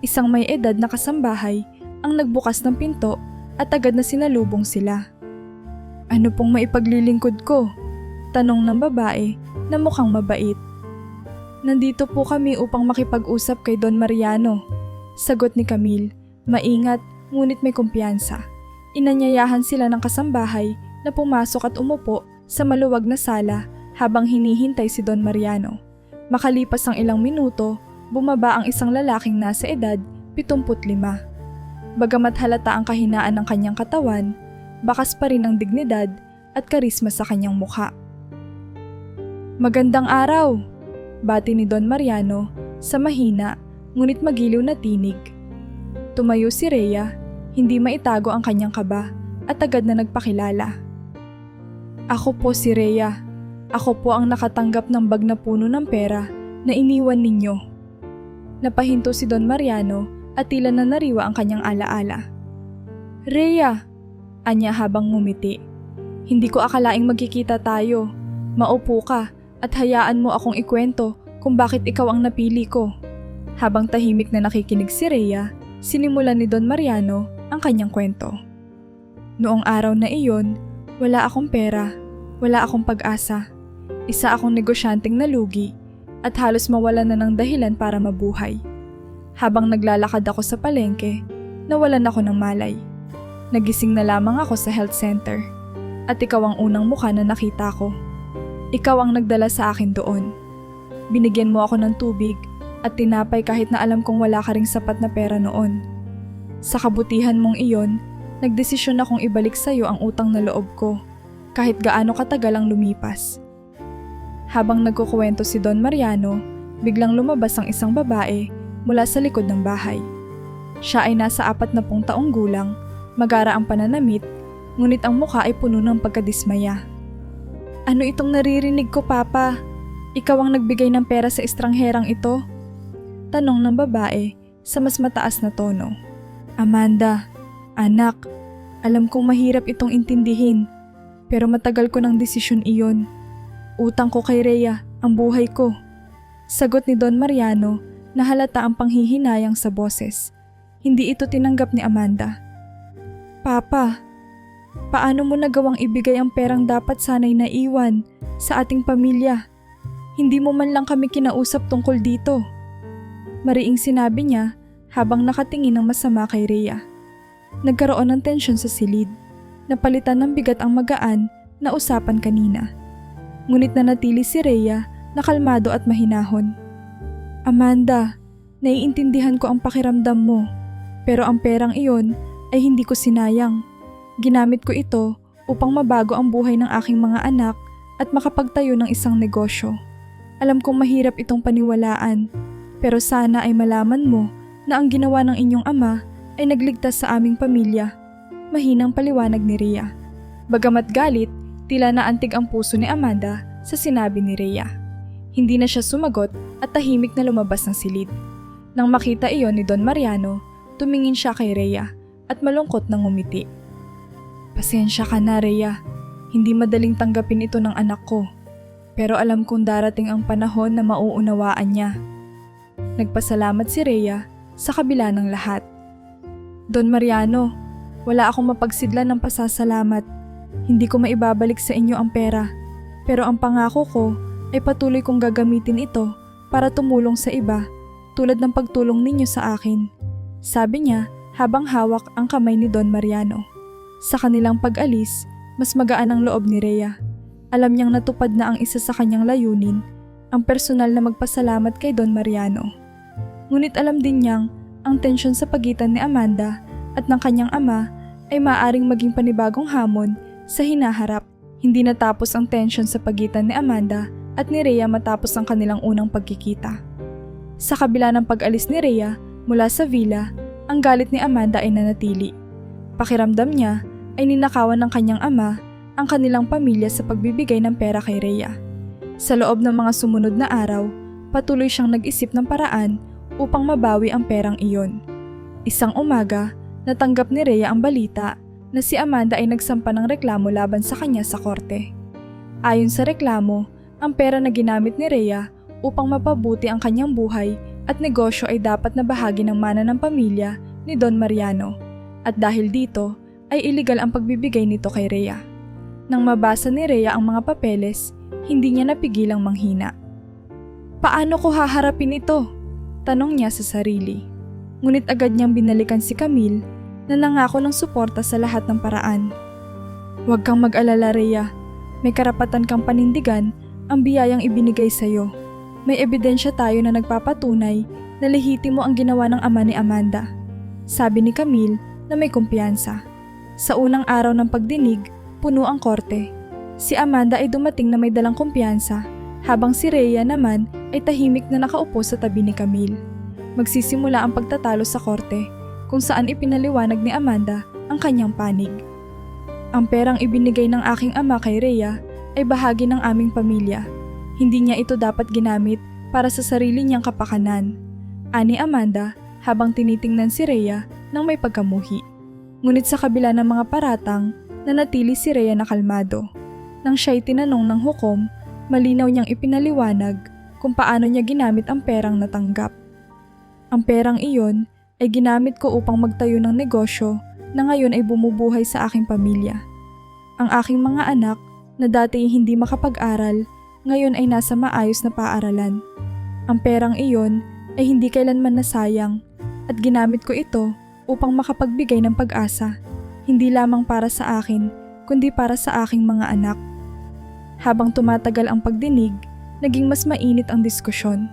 [SPEAKER 1] Isang may edad na kasambahay ang nagbukas ng pinto at agad na sinalubong sila. Ano pong maipaglilingkod ko? Tanong ng babae na mukhang mabait. Nandito po kami upang makipag-usap kay Don Mariano, sagot ni Camille, maingat ngunit may kumpiyansa. Inanyayahan sila ng kasambahay na pumasok at umupo sa maluwag na sala habang hinihintay si Don Mariano. Makalipas ang ilang minuto, bumaba ang isang lalaking nasa edad 75. Bagamat halata ang kahinaan ng kanyang katawan, bakas pa rin ang dignidad at karisma sa kanyang mukha. Magandang araw, bati ni Don Mariano sa mahina ngunit magiliw na tinig. Tumayo si Rhea, hindi maitago ang kanyang kaba at agad na nagpakilala. Ako po si Rhea. Ako po ang nakatanggap ng bag na puno ng pera na iniwan ninyo. Napahinto si Don Mariano at tila na nariwa ang kanyang alaala. Rhea, anya habang ngumiti. Hindi ko akalaing magkikita tayo. Maupo ka at hayaan mo akong ikwento kung bakit ikaw ang napili ko. Habang tahimik na nakikinig si Rhea, sinimulan ni Don Mariano ang kanyang kwento. Noong araw na iyon, wala akong pera, wala akong pag-asa. Isa akong negosyanteng nalugi at halos mawalan na ng dahilan para mabuhay. Habang naglalakad ako sa palengke, nawalan ako ng malay. Nagising na lamang ako sa health center at ikaw ang unang mukha na nakita ko. Ikaw ang nagdala sa akin doon. Binigyan mo ako ng tubig at tinapay kahit na alam kong wala ka ring sapat na pera noon. Sa kabutihan mong iyon, nagdesisyon akong ibalik sa iyo ang utang na loob ko kahit gaano katagal ang lumipas. Habang nagkukuwento si Don Mariano, biglang lumabas ang isang babae mula sa likod ng bahay. Siya ay nasa 40 taong gulang, magara ang pananamit, ngunit ang mukha ay puno ng pagkadismaya. Ano itong naririnig ko, Papa? Ikaw ang nagbigay ng pera sa estrangherang ito? Tanong ng babae sa mas mataas na tono. Amanda, anak, alam kong mahirap itong intindihin, pero matagal ko ng desisyon iyon. Utang ko kay Rhea ang buhay ko. Sagot ni Don Mariano na halata ang panghihinayang sa boses. Hindi ito tinanggap ni Amanda. Papa, paano mo nagawang ibigay ang perang dapat sanay naiwan sa ating pamilya? Hindi mo man lang kami kinausap tungkol dito. Mariing sinabi niya habang nakatingin ng masama kay Rhea. Nagkaroon ng tensyon sa silid. Napalitan ng bigat ang magaan na usapan kanina. Ngunit nanatili si Rhea na kalmado at mahinahon. Amanda, naiintindihan ko ang pakiramdam mo, pero ang perang iyon ay hindi ko sinayang. Ginamit ko ito upang mabago ang buhay ng aking mga anak at makapagtayo ng isang negosyo. Alam kong mahirap itong paniwalaan, pero sana ay malaman mo na ang ginawa ng inyong ama ay nagligtas sa aming pamilya. Mahinang paliwanag ni Rhea. Bagamat galit, tila naantig ang puso ni Amanda sa sinabi ni Rhea. Hindi na siya sumagot at tahimik na lumabas ng silid. Nang makita iyon ni Don Mariano, tumingin siya kay Rhea at malungkot na ngumiti. Pasensya ka na, Rhea. Hindi madaling tanggapin ito ng anak ko. Pero alam kong darating ang panahon na mauunawaan niya. Nagpasalamat si Rhea sa kabila ng lahat. Don Mariano, wala akong mapagsidlan ng pasasalamat. Hindi ko maibabalik sa inyo ang pera. Pero ang pangako ko ay patuloy kong gagamitin ito para tumulong sa iba tulad ng pagtulong ninyo sa akin. Sabi niya habang hawak ang kamay ni Don Mariano. Sa kanilang pag-alis, mas magaan ang loob ni Rhea. Alam niyang natupad na ang isa sa kanyang layunin, ang personal na magpasalamat kay Don Mariano. Ngunit alam din niyang ang tensyon sa pagitan ni Amanda at ng kanyang ama ay maaaring maging panibagong hamon sa hinaharap. Hindi natapos ang tensyon sa pagitan ni Amanda at ni Rhea matapos ang kanilang unang pagkikita. Sa kabila ng pag-alis ni Rhea mula sa villa, ang galit ni Amanda ay nanatili. Pakiramdam niya ay ninakawan ng kanyang ama ang kanilang pamilya sa pagbibigay ng pera kay Rhea. Sa loob ng mga sumunod na araw, patuloy siyang nag-isip ng paraan upang mabawi ang perang iyon. Isang umaga, natanggap ni Rhea ang balita na si Amanda ay nagsampa ng reklamo laban sa kanya sa korte. Ayon sa reklamo, ang pera na ginamit ni Rhea upang mapabuti ang kanyang buhay at negosyo ay dapat na bahagi ng mana ng pamilya ni Don Mariano. At dahil dito, ay iligal ang pagbibigay nito kay Rhea. Nang mabasa ni Rhea ang mga papeles, hindi niya napigilang manghina. Paano ko haharapin ito? Tanong niya sa sarili. Ngunit agad niyang binalikan si Camille na nangako ng suporta sa lahat ng paraan. Huwag kang mag-alala, Rhea. May karapatan kang panindigan ang biyayang ibinigay sa iyo. May ebidensya tayo na nagpapatunay na lehitimo ang ginawa ng ama ni Amanda. Sabi ni Camille na may kumpiyansa. Sa unang araw ng pagdinig, puno ang korte. Si Amanda ay dumating na may dalang kumpiyansa, habang si Rhea naman ay tahimik na nakaupo sa tabi ni Camille. Magsisimula ang pagtatalo sa korte, kung saan ipinaliwanag ni Amanda ang kanyang panig. Ang perang ibinigay ng aking ama kay Rhea ay bahagi ng aming pamilya. Hindi niya ito dapat ginamit para sa sarili niyang kapakanan. Ani Amanda habang tinitingnan si Rhea nang may pagkamuhi. Ngunit sa kabila ng mga paratang, nanatili si Rhea na kalmado. Nang siya'y tinanong ng hukom, malinaw niyang ipinaliwanag kung paano niya ginamit ang perang natanggap. Ang perang iyon ay ginamit ko upang magtayo ng negosyo na ngayon ay bumubuhay sa aking pamilya. Ang aking mga anak na dati hindi makapag-aral, ngayon ay nasa maayos na paaralan. Ang perang iyon ay hindi kailanman nasayang at ginamit ko ito upang makapagbigay ng pag-asa, hindi lamang para sa akin, kundi para sa aking mga anak. Habang tumatagal ang pagdinig, naging mas mainit ang diskusyon.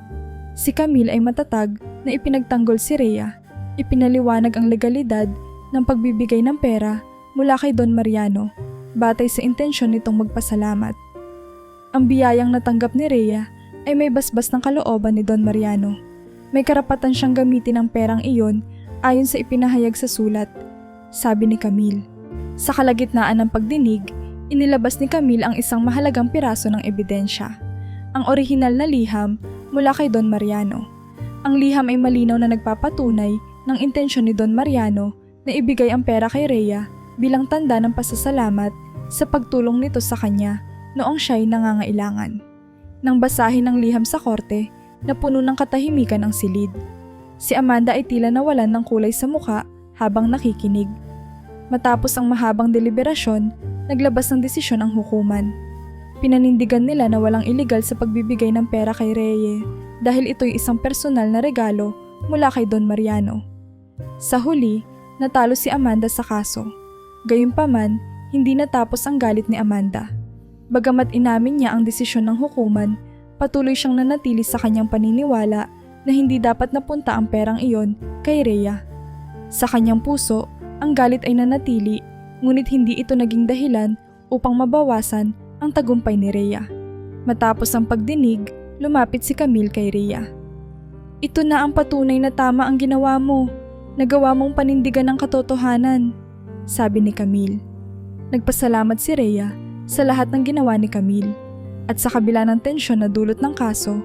[SPEAKER 1] Si Camille ay matatag na ipinagtanggol si Rhea, ipinaliwanag ang legalidad ng pagbibigay ng pera mula kay Don Mariano, batay sa intensyon nitong magpasalamat. Ang biyayang natanggap ni Rhea ay may basbas ng kalooban ni Don Mariano. May karapatan siyang gamitin ang perang iyon ayon sa ipinahayag sa sulat, sabi ni Camille. Sa kalagitnaan ng pagdinig, inilabas ni Camille ang isang mahalagang piraso ng ebidensya. Ang orihinal na liham mula kay Don Mariano. Ang liham ay malinaw na nagpapatunay ng intensyon ni Don Mariano na ibigay ang pera kay Rhea bilang tanda ng pasasalamat sa pagtulong nito sa kanya noong siya'y nangangailangan. Nang basahin ang liham sa korte, napuno ng katahimikan ang silid. Si Amanda ay tila nawalan ng kulay sa mukha habang nakikinig. Matapos ang mahabang deliberasyon, naglabas ng desisyon ang hukuman. Pinanindigan nila na walang iligal sa pagbibigay ng pera kay Rhea dahil ito'y isang personal na regalo mula kay Don Mariano. Sa huli, natalo si Amanda sa kaso. Gayunpaman, hindi natapos ang galit ni Amanda. Bagamat inamin niya ang desisyon ng hukuman, patuloy siyang nanatili sa kanyang paniniwala na hindi dapat napunta ang perang iyon kay Rhea. Sa kanyang puso, ang galit ay nanatili, ngunit hindi ito naging dahilan upang mabawasan ang tagumpay ni Rhea. Matapos ang pagdinig, lumapit si Camille kay Rhea. Ito na ang patunay na tama ang ginawa mo. Nagawa mong panindigan ng katotohanan, sabi ni Camille. Nagpasalamat si Rhea sa lahat ng ginawa ni Camille. At sa kabila ng tensyon na dulot ng kaso,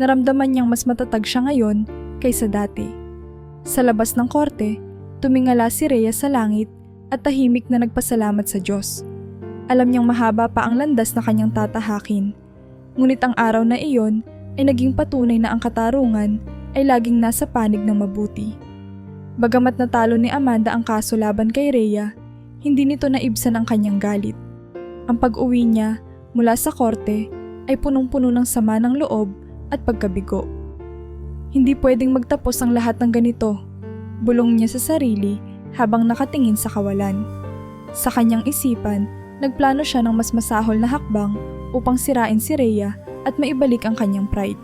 [SPEAKER 1] naramdaman niyang mas matatag siya ngayon kaysa dati. Sa labas ng korte, tumingala si Rhea sa langit at tahimik na nagpasalamat sa Diyos. Alam niyang mahaba pa ang landas na kanyang tatahakin. Ngunit ang araw na iyon ay naging patunay na ang katarungan ay laging nasa panig ng mabuti. Bagamat natalo ni Amanda ang kaso laban kay Rhea, hindi nito naibsan ang kanyang galit. Ang pag-uwi niya mula sa korte ay punong-puno ng sama ng loob at pagkabigo. Hindi pwedeng magtapos ang lahat ng ganito, Bulong niya sa sarili habang nakatingin sa kawalan. Sa kanyang isipan, nagplano siya ng mas masahol na hakbang upang sirain si Rhea at maibalik ang kanyang pride.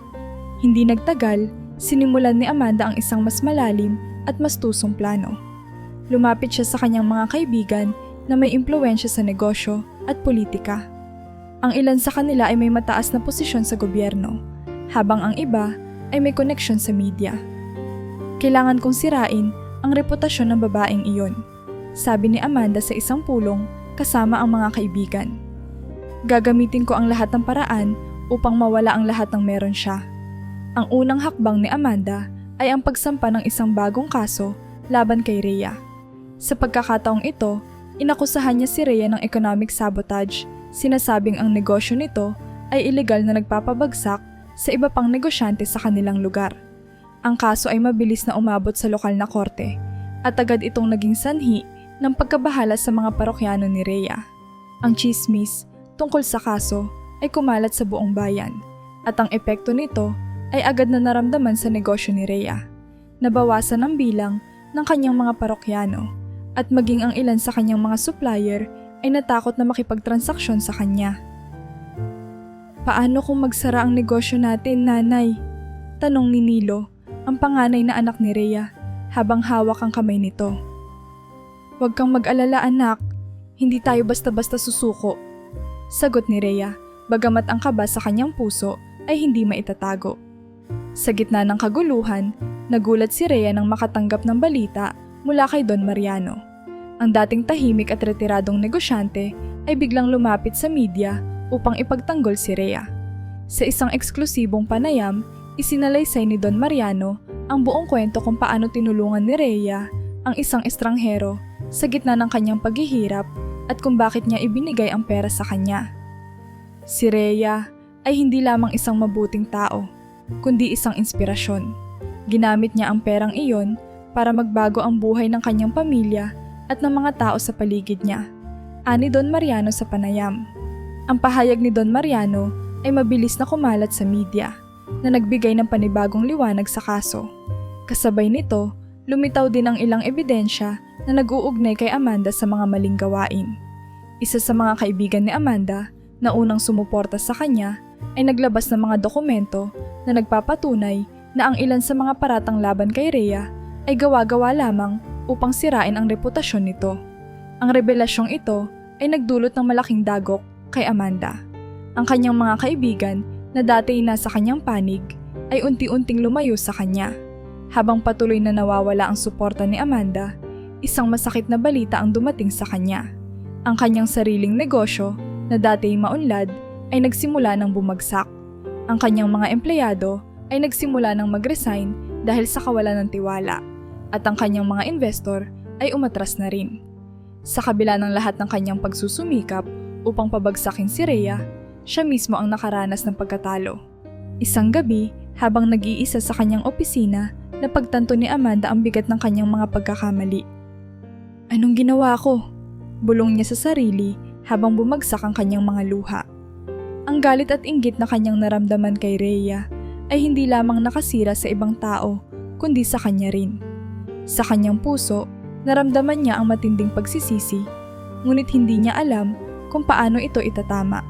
[SPEAKER 1] Hindi nagtagal, sinimulan ni Amanda ang isang mas malalim at mas tusong plano. Lumapit siya sa kanyang mga kaibigan na may impluwensya sa negosyo at politika. Ang ilan sa kanila ay may mataas na posisyon sa gobyerno, habang ang iba ay may koneksyon sa media. Kailangan kong sirain ang reputasyon ng babaeng iyon, sabi ni Amanda sa isang pulong kasama ang mga kaibigan. Gagamitin ko ang lahat ng paraan upang mawala ang lahat ng meron siya. Ang unang hakbang ni Amanda ay ang pagsampa ng isang bagong kaso laban kay Rhea. Sa pagkakataong ito, inakusahan niya si Rhea ng economic sabotage, sinasabing ang negosyo nito ay ilegal na nagpapabagsak sa iba pang negosyante sa kanilang lugar. Ang kaso ay mabilis na umabot sa lokal na korte at agad itong naging sanhi ng pagkabahala sa mga parokyano ni Rhea. Ang chismis tungkol sa kaso ay kumalat sa buong bayan at ang epekto nito ay agad na naramdaman sa negosyo ni Rhea. Nabawasan ang bilang ng kanyang mga parokyano at maging ang ilan sa kanyang mga supplier ay natakot na makipagtransaksyon sa kanya. Paano kung magsara ang negosyo natin, nanay? Tanong ni Nilo, ang panganay na anak ni Rhea, habang hawak ang kamay nito. Huwag kang mag-alala, anak. Hindi tayo basta-basta susuko. Sagot ni Rhea, bagamat ang kaba sa kanyang puso ay hindi maitatago. Sa gitna ng kaguluhan, nagulat si Rhea nang makatanggap ng balita mula kay Don Mariano. Ang dating tahimik at retiradong negosyante ay biglang lumapit sa media upang ipagtanggol si Rhea. Sa isang eksklusibong panayam, isinalaysay ni Don Mariano ang buong kwento kung paano tinulungan ni Rhea ang isang estranghero sa gitna ng kanyang paghihirap at kung bakit niya ibinigay ang pera sa kanya. Si Rhea ay hindi lamang isang mabuting tao, kundi isang inspirasyon. Ginamit niya ang perang iyon para magbago ang buhay ng kanyang pamilya at ng mga tao sa paligid niya, ani Don Mariano sa panayam. Ang pahayag ni Don Mariano ay mabilis na kumalat sa media na nagbigay ng panibagong liwanag sa kaso. Kasabay nito, lumitaw din ang ilang ebidensya na nag-uugnay kay Amanda sa mga maling gawain. Isa sa mga kaibigan ni Amanda na unang sumuporta sa kanya ay naglabas ng mga dokumento na nagpapatunay na ang ilan sa mga paratang laban kay Rhea ay gawa-gawa lamang upang sirain ang reputasyon nito. Ang revelasyong ito ay nagdulot ng malaking dagok kay Amanda. Ang kanyang mga kaibigan na dati nasa kanyang panig ay unti-unting lumayo sa kanya. Habang patuloy na nawawala ang suporta ni Amanda, isang masakit na balita ang dumating sa kanya. Ang kanyang sariling negosyo na dati maunlad ay nagsimula ng bumagsak. Ang kanyang mga empleyado ay nagsimula ng mag-resign dahil sa kawalan ng tiwala at ang kanyang mga investor ay umatras na rin. Sa kabila ng lahat ng kanyang pagsusumikap upang pabagsakin si Rhea, siya mismo ang nakaranas ng pagkatalo. Isang gabi, habang nag-iisa sa kanyang opisina, napagtanto ni Amanda ang bigat ng kanyang mga pagkakamali. Anong ginawa ko? Bulong niya sa sarili habang bumagsak ang kanyang mga luha. Ang galit at inggit na kanyang naramdaman kay Rhea ay hindi lamang nakasira sa ibang tao, kundi sa kanya rin. Sa kanyang puso, naramdaman niya ang matinding pagsisisi, ngunit hindi niya alam kung paano ito itatama.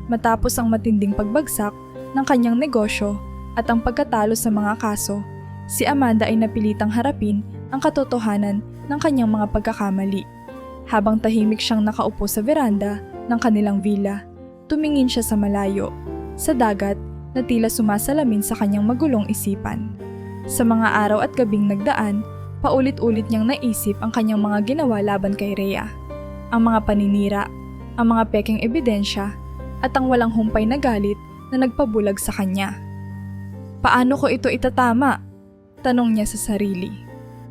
[SPEAKER 1] Matapos ang matinding pagbagsak ng kanyang negosyo at ang pagkatalo sa mga kaso, si Amanda ay napilitang harapin ang katotohanan ng kanyang mga pagkakamali. Habang tahimik siyang nakaupo sa veranda ng kanilang villa, tumingin siya sa malayo, sa dagat na tila sumasalamin sa kanyang magulong isipan. Sa mga araw at gabing nagdaan, paulit-ulit niyang naisip ang kanyang mga ginawa laban kay Rhea. Ang mga paninira, ang mga pekeng ebidensya, at ang walang humpay na galit na nagpabulag sa kanya. Paano ko ito itatama? Tanong niya sa sarili.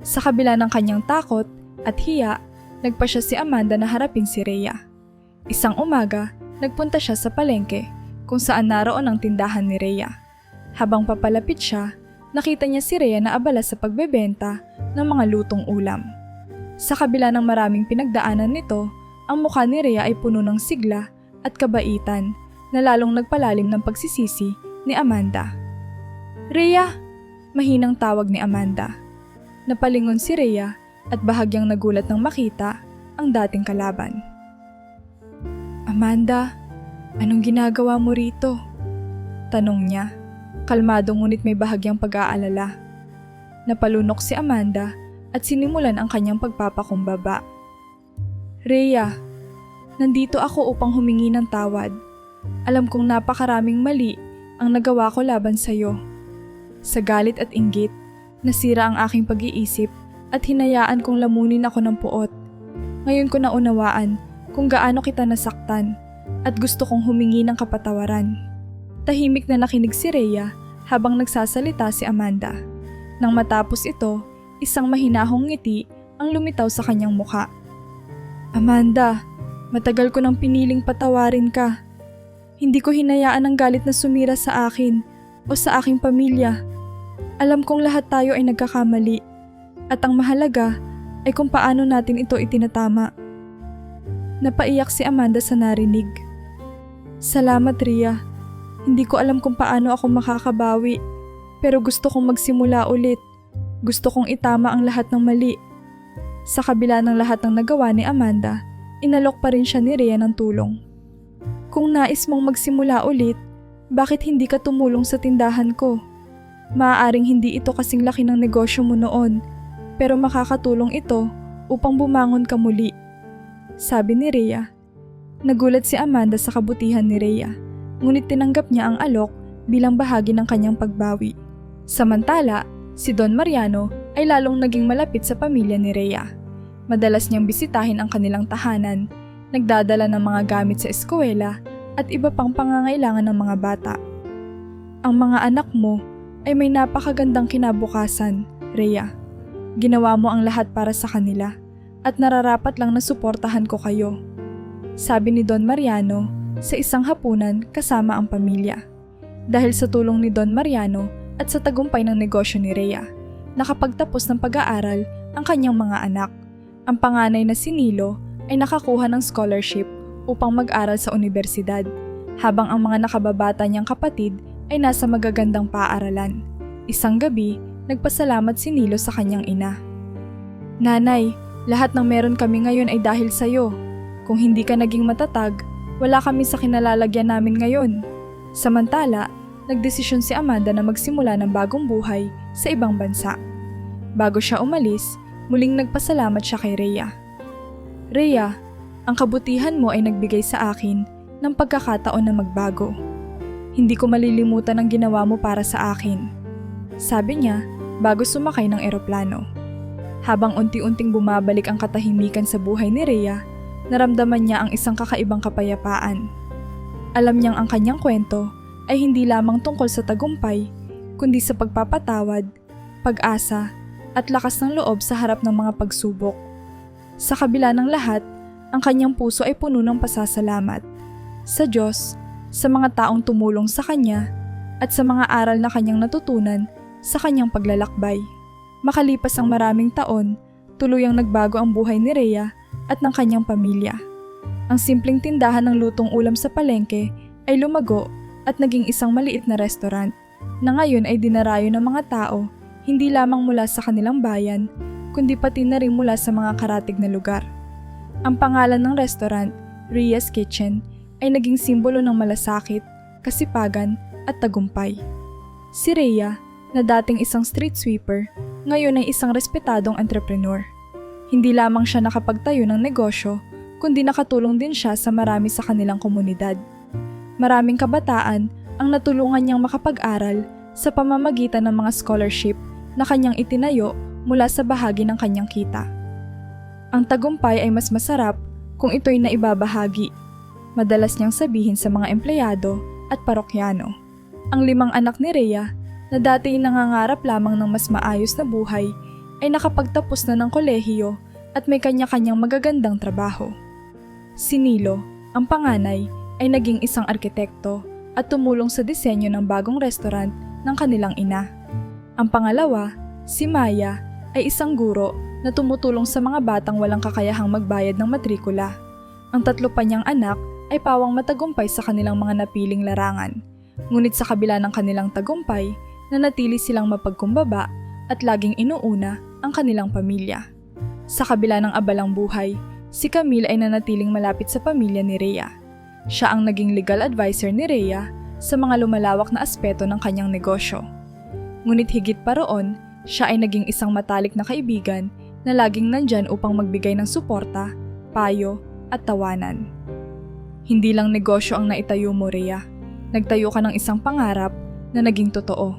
[SPEAKER 1] Sa kabila ng kanyang takot at hiya, nagpa siya si Amanda na harapin si Rhea. Isang umaga, nagpunta siya sa palengke kung saan naroon ang tindahan ni Rhea. Habang papalapit siya, nakita niya si Rhea na abala sa pagbebenta ng mga lutong ulam. Sa kabila ng maraming pinagdaanan nito, ang mukha ni Rhea ay puno ng sigla at kabaitan na lalong nagpalalim ng pagsisisi ni Amanda. Rhea! Mahinang tawag ni Amanda. Napalingon si Rhea at bahagyang nagulat nang makita ang dating kalaban. "Amanda, anong ginagawa mo rito?" Tanong niya, kalmado ngunit may bahagyang pag-aalala. Napalunok si Amanda at sinimulan ang kanyang pagpapakumbaba. "Rhea, nandito ako upang humingi ng tawad. Alam kong napakaraming mali ang nagawa ko laban sa'yo. Sa galit at inggit, nasira ang aking pag-iisip at hinayaan kong lamunin ako ng puot. Ngayon ko naunawaan kung gaano kita nasaktan at gusto kong humingi ng kapatawaran." Tahimik na nakinig si Rhea habang nagsasalita si Amanda. Nang matapos ito, isang mahinahong ngiti ang lumitaw sa kanyang muka. "Amanda, matagal ko nang piniling patawarin ka. Hindi ko hinayaan ang galit na sumira sa akin o sa aking pamilya. Alam kong lahat tayo ay nagkakamali at ang mahalaga ay kung paano natin ito itinatama." Napaiyak si Amanda sa narinig. "Salamat, Rhea. Hindi ko alam kung paano ako makakabawi, pero gusto kong magsimula ulit. Gusto kong itama ang lahat ng mali." Sa kabila ng lahat ng nagawa ni Amanda, inalok pa rin siya ni Rhea ng tulong. "Kung nais mong magsimula ulit, bakit hindi ka tumulong sa tindahan ko? Maaaring hindi ito kasing laki ng negosyo mo noon, pero makakatulong ito upang bumangon ka muli," sabi ni Rhea. Nagulat si Amanda sa kabutihan ni Rhea, ngunit tinanggap niya ang alok bilang bahagi ng kanyang pagbawi. Samantala, si Don Mariano ay lalong naging malapit sa pamilya ni Rhea. Madalas niyang bisitahin ang kanilang tahanan, nagdadala ng mga gamit sa eskwela at iba pang pangangailangan ng mga bata. "Ang mga anak mo ay may napakagandang kinabukasan, Rhea. Ginawa mo ang lahat para sa kanila at nararapat lang na suportahan ko kayo," sabi ni Don Mariano sa isang hapunan kasama ang pamilya. Dahil sa tulong ni Don Mariano at sa tagumpay ng negosyo ni Rhea, nakapagtapos ng pag-aaral ang kanyang mga anak. Ang panganay na si Nilo ay nakakuha ng scholarship upang mag-aral sa universidad, habang ang mga nakababata niyang kapatid ay nasa magagandang paaralan. Isang gabi, nagpasalamat si Nilo sa kanyang ina. "Nanay, lahat ng meron kami ngayon ay dahil sa'yo. Kung hindi ka naging matatag, wala kami sa kinalalagyan namin ngayon." Samantala, nagdesisyon si Amanda na magsimula ng bagong buhay sa ibang bansa. Bago siya umalis, muling nagpasalamat siya kay Rhea. "Rhea, ang kabutihan mo ay nagbigay sa akin ng pagkakataon na magbago. Hindi ko malilimutan ang ginawa mo para sa akin," sabi niya bago sumakay ng eroplano. Habang unti-unting bumabalik ang katahimikan sa buhay ni Rhea, naramdaman niya ang isang kakaibang kapayapaan. Alam niyang ang kanyang kwento ay hindi lamang tungkol sa tagumpay, kundi sa pagpapatawad, pag-asa, at lakas ng loob sa harap ng mga pagsubok. Sa kabila ng lahat, ang kanyang puso ay puno ng pasasalamat sa Diyos, sa mga taong tumulong sa kanya, at sa mga aral na kanyang natutunan sa kanyang paglalakbay. Makalipas ang maraming taon, tuluyang nagbago ang buhay ni Rhea at ng kanyang pamilya. Ang simpleng tindahan ng lutong ulam sa palengke ay lumago at naging isang maliit na restaurant na ngayon ay dinarayo ng mga tao hindi lamang mula sa kanilang bayan, kundi pati na rin mula sa mga karatig na lugar. Ang pangalan ng restaurant, Rhea's Kitchen, ay naging simbolo ng malasakit, kasipagan at tagumpay. Si Rhea, na dating isang street sweeper, ngayon ay isang respetadong entrepreneur. Hindi lamang siya nakapagtayo ng negosyo, kundi nakatulong din siya sa marami sa kanilang komunidad. Maraming kabataan ang natulungan niyang makapag-aral sa pamamagitan ng mga scholarship na kanyang itinayo mula sa bahagi ng kanyang kita. Ang tagumpay ay mas masarap kung ito'y naibabahagi, madalas niyang sabihin sa mga empleyado at parokyano. Ang 5 anak ni Rhea, na dati nangangarap lamang ng mas maayos na buhay, ay nakapagtapos na ng kolehiyo at may kanya-kanyang magagandang trabaho. Si Nilo, ang panganay, ay naging isang arkitekto at tumulong sa disenyo ng bagong restaurant ng kanilang ina. Ang pangalawa, si Maya, ay isang guro na tumutulong sa mga batang walang kakayahang magbayad ng matrikula. Ang 3 pa niyang anak ay pawang matagumpay sa kanilang mga napiling larangan. Ngunit sa kabila ng kanilang tagumpay, nanatili silang mapagkumbaba at laging inuuna ang kanilang pamilya. Sa kabila ng abalang buhay, si Camille ay nanatiling malapit sa pamilya ni Rhea. Siya ang naging legal advisor ni Rhea sa mga lumalawak na aspeto ng kanyang negosyo. Ngunit higit pa roon, siya ay naging isang matalik na kaibigan na laging nandyan upang magbigay ng suporta, payo at tawanan. Hindi lang negosyo ang naitayo mo, Rhea. Nagtayo ka ng isang pangarap na naging totoo.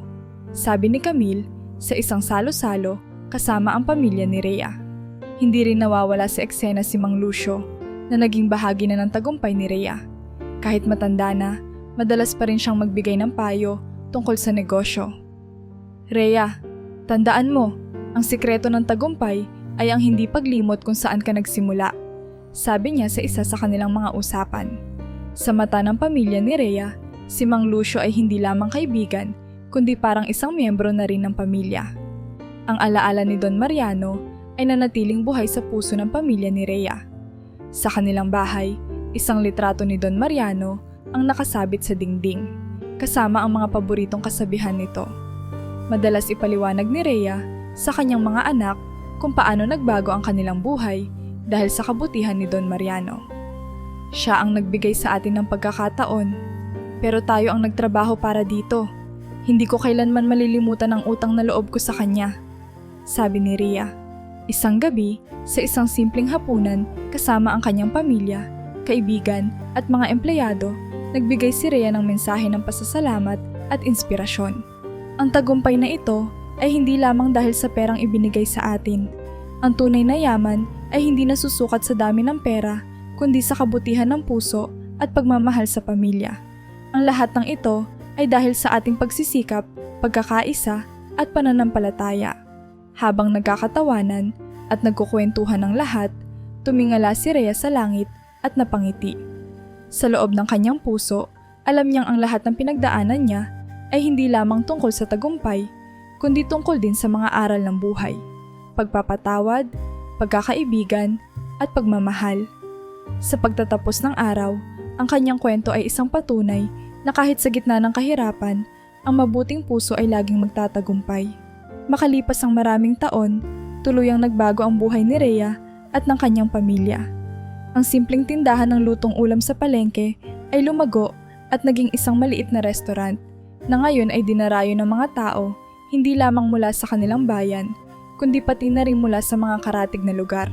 [SPEAKER 1] Sabi ni Camille sa isang salo-salo kasama ang pamilya ni Rhea. Hindi rin nawawala sa eksena si Mang Lucio na naging bahagi na ng tagumpay ni Rhea. Kahit matanda na, madalas pa rin siyang magbigay ng payo tungkol sa negosyo. Rhea, tandaan mo, ang sikreto ng tagumpay ay ang hindi paglimot kung saan ka nagsimula. Sabi niya sa isa sa kanilang mga usapan. Sa mata ng pamilya ni Rhea, si Mang Lucio ay hindi lamang kaibigan, kundi parang isang miyembro na rin ng pamilya. Ang alaala ni Don Mariano ay nanatiling buhay sa puso ng pamilya ni Rhea. Sa kanilang bahay, isang litrato ni Don Mariano ang nakasabit sa dingding, kasama ang mga paboritong kasabihan nito. Madalas ipaliwanag ni Rhea sa kanyang mga anak kung paano nagbago ang kanilang buhay dahil sa kabutihan ni Don Mariano. Siya ang nagbigay sa atin ng pagkakataon, pero tayo ang nagtrabaho para dito. Hindi ko kailanman malilimutan ang utang na loob ko sa kanya, sabi ni Rhea. Isang gabi, sa isang simpleng hapunan kasama ang kanyang pamilya, kaibigan at mga empleyado, nagbigay si Rhea ng mensahe ng pasasalamat at inspirasyon. Ang tagumpay na ito ay hindi lamang dahil sa perang ibinigay sa atin. Ang tunay na yaman ay hindi nasusukat sa dami ng pera, kundi sa kabutihan ng puso at pagmamahal sa pamilya. Ang lahat ng ito ay dahil sa ating pagsisikap, pagkakaisa at pananampalataya. Habang nagkakatawanan at nagkukwentuhan ng lahat, tumingala si Rhea sa langit at napangiti. Sa loob ng kanyang puso, alam niyang ang lahat ng pinagdaanan niya ay hindi lamang tungkol sa tagumpay, kundi tungkol din sa mga aral ng buhay, pagpapatawad, pagkakaibigan at pagmamahal. Sa pagtatapos ng araw, ang kanyang kwento ay isang patunay na kahit sa gitna ng kahirapan, ang mabuting puso ay laging magtatagumpay. Makalipas ang maraming taon, tuluyang nagbago ang buhay ni Rhea at ng kanyang pamilya. Ang simpleng tindahan ng lutong ulam sa palengke ay lumago at naging isang maliit na restaurant na ngayon ay dinarayo ng mga tao hindi lamang mula sa kanilang bayan, kundi pati na rin mula sa mga karatig na lugar.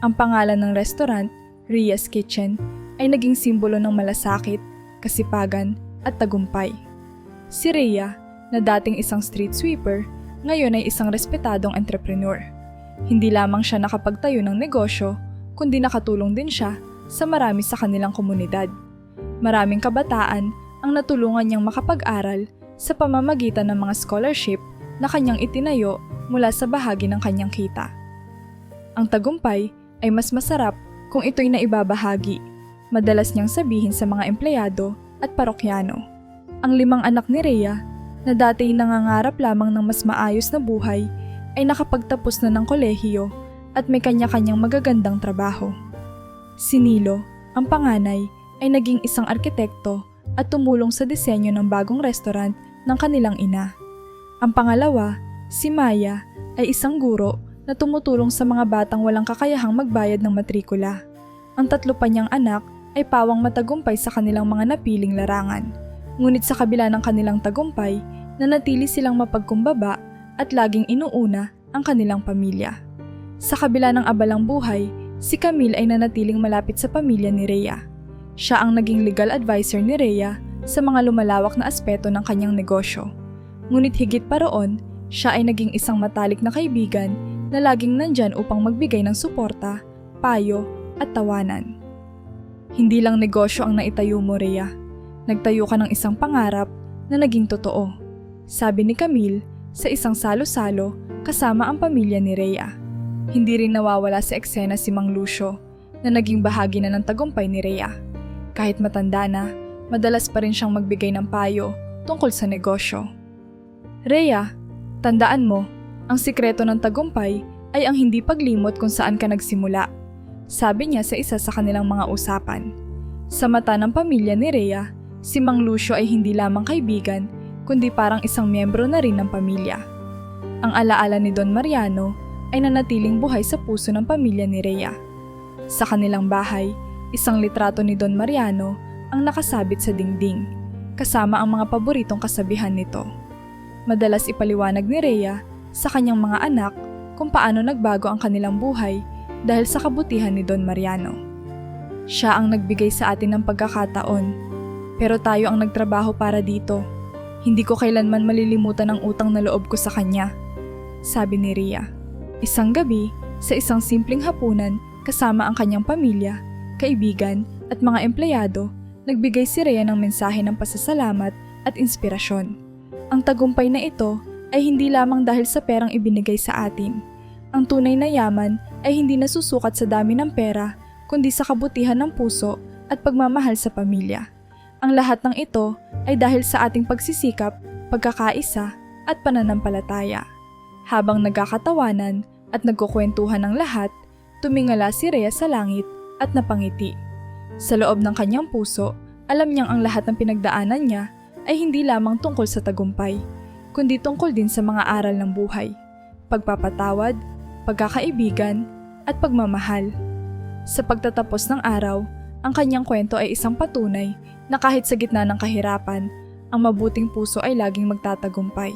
[SPEAKER 1] Ang pangalan ng restaurant, Rhea's Kitchen, ay naging simbolo ng malasakit, kasipagan at tagumpay. Si Rhea, na dating isang street sweeper, ngayon ay isang respetadong entrepreneur. Hindi lamang siya nakapagtayo ng negosyo, kundi nakatulong din siya sa marami sa kanilang komunidad. Maraming kabataan ang natulungan niyang makapag-aral sa pamamagitan ng mga scholarship na kanyang itinayo mula sa bahagi ng kanyang kita. Ang tagumpay ay mas masarap kung ito'y naibabahagi. Madalas niyang sabihin sa mga empleyado at parokyano. Ang 5 anak ni Rhea, na dati nangangarap lamang ng mas maayos na buhay, ay nakapagtapos na ng kolehiyo at may kanya-kanyang magagandang trabaho. Si Nilo, ang panganay, ay naging isang arkitekto at tumulong sa disenyo ng bagong restaurant ng kanilang ina. Ang pangalawa, si Maya, ay isang guro na tumutulong sa mga batang walang kakayahang magbayad ng matrikula. Ang 3 pa niyang anak ay pawang matagumpay sa kanilang mga napiling larangan. Ngunit sa kabila ng kanilang tagumpay, nanatili silang mapagkumbaba at laging inuuna ang kanilang pamilya. Sa kabila ng abalang buhay, si Camille ay nanatiling malapit sa pamilya ni Rhea. Siya ang naging legal advisor ni Rhea sa mga lumalawak na aspeto ng kanyang negosyo. Ngunit higit pa roon, siya ay naging isang matalik na kaibigan na laging nandyan upang magbigay ng suporta, payo at tawanan. Hindi lang negosyo ang naitayo mo, Rhea. Nagtayo ka ng isang pangarap na naging totoo. Sabi ni Camille sa isang salo-salo kasama ang pamilya ni Rhea. Hindi rin nawawala sa eksena si Mang Lucio na naging bahagi na ng tagumpay ni Rhea. Kahit matanda na, madalas pa rin siyang magbigay ng payo tungkol sa negosyo. Rhea, tandaan mo, ang sikreto ng tagumpay ay ang hindi paglimot kung saan ka nagsimula. Sabi niya sa isa sa kanilang mga usapan. Sa mata ng pamilya ni Rhea, si Mang Lucio ay hindi lamang kaibigan, kundi parang isang miyembro na rin ng pamilya. Ang alaala ni Don Mariano ay nanatiling buhay sa puso ng pamilya ni Rhea. Sa kanilang bahay, isang litrato ni Don Mariano ang nakasabit sa dingding, kasama ang mga paboritong kasabihan nito. Madalas ipaliwanag ni Rhea sa kanyang mga anak kung paano nagbago ang kanilang buhay dahil sa kabutihan ni Don Mariano. Siya ang nagbigay sa atin ng pagkakataon, pero tayo ang nagtrabaho para dito. Hindi ko kailanman malilimutan ang utang na loob ko sa kanya, sabi ni Rhea. Isang gabi, sa isang simpleng hapunan kasama ang kanyang pamilya, kaibigan at mga empleyado, nagbigay si Rhea ng mensahe ng pasasalamat at inspirasyon. Ang tagumpay na ito ay hindi lamang dahil sa perang ibinigay sa atin. Ang tunay na yaman ay hindi nasusukat sa dami ng pera, kundi sa kabutihan ng puso at pagmamahal sa pamilya. Ang lahat ng ito ay dahil sa ating pagsisikap, pagkakaisa at pananampalataya. Habang nagkakatawanan at nagkukwentuhan ng lahat, tumingala si Rhea sa langit at napangiti. Sa loob ng kanyang puso, alam niyang ang lahat ng pinagdaanan niya ay hindi lamang tungkol sa tagumpay, kundi tungkol din sa mga aral ng buhay, pagpapatawad, pagkakaibigan at pagmamahal. Sa pagtatapos ng araw, ang kanyang kwento ay isang patunay na kahit sa gitna ng kahirapan, ang mabuting puso ay laging magtatagumpay.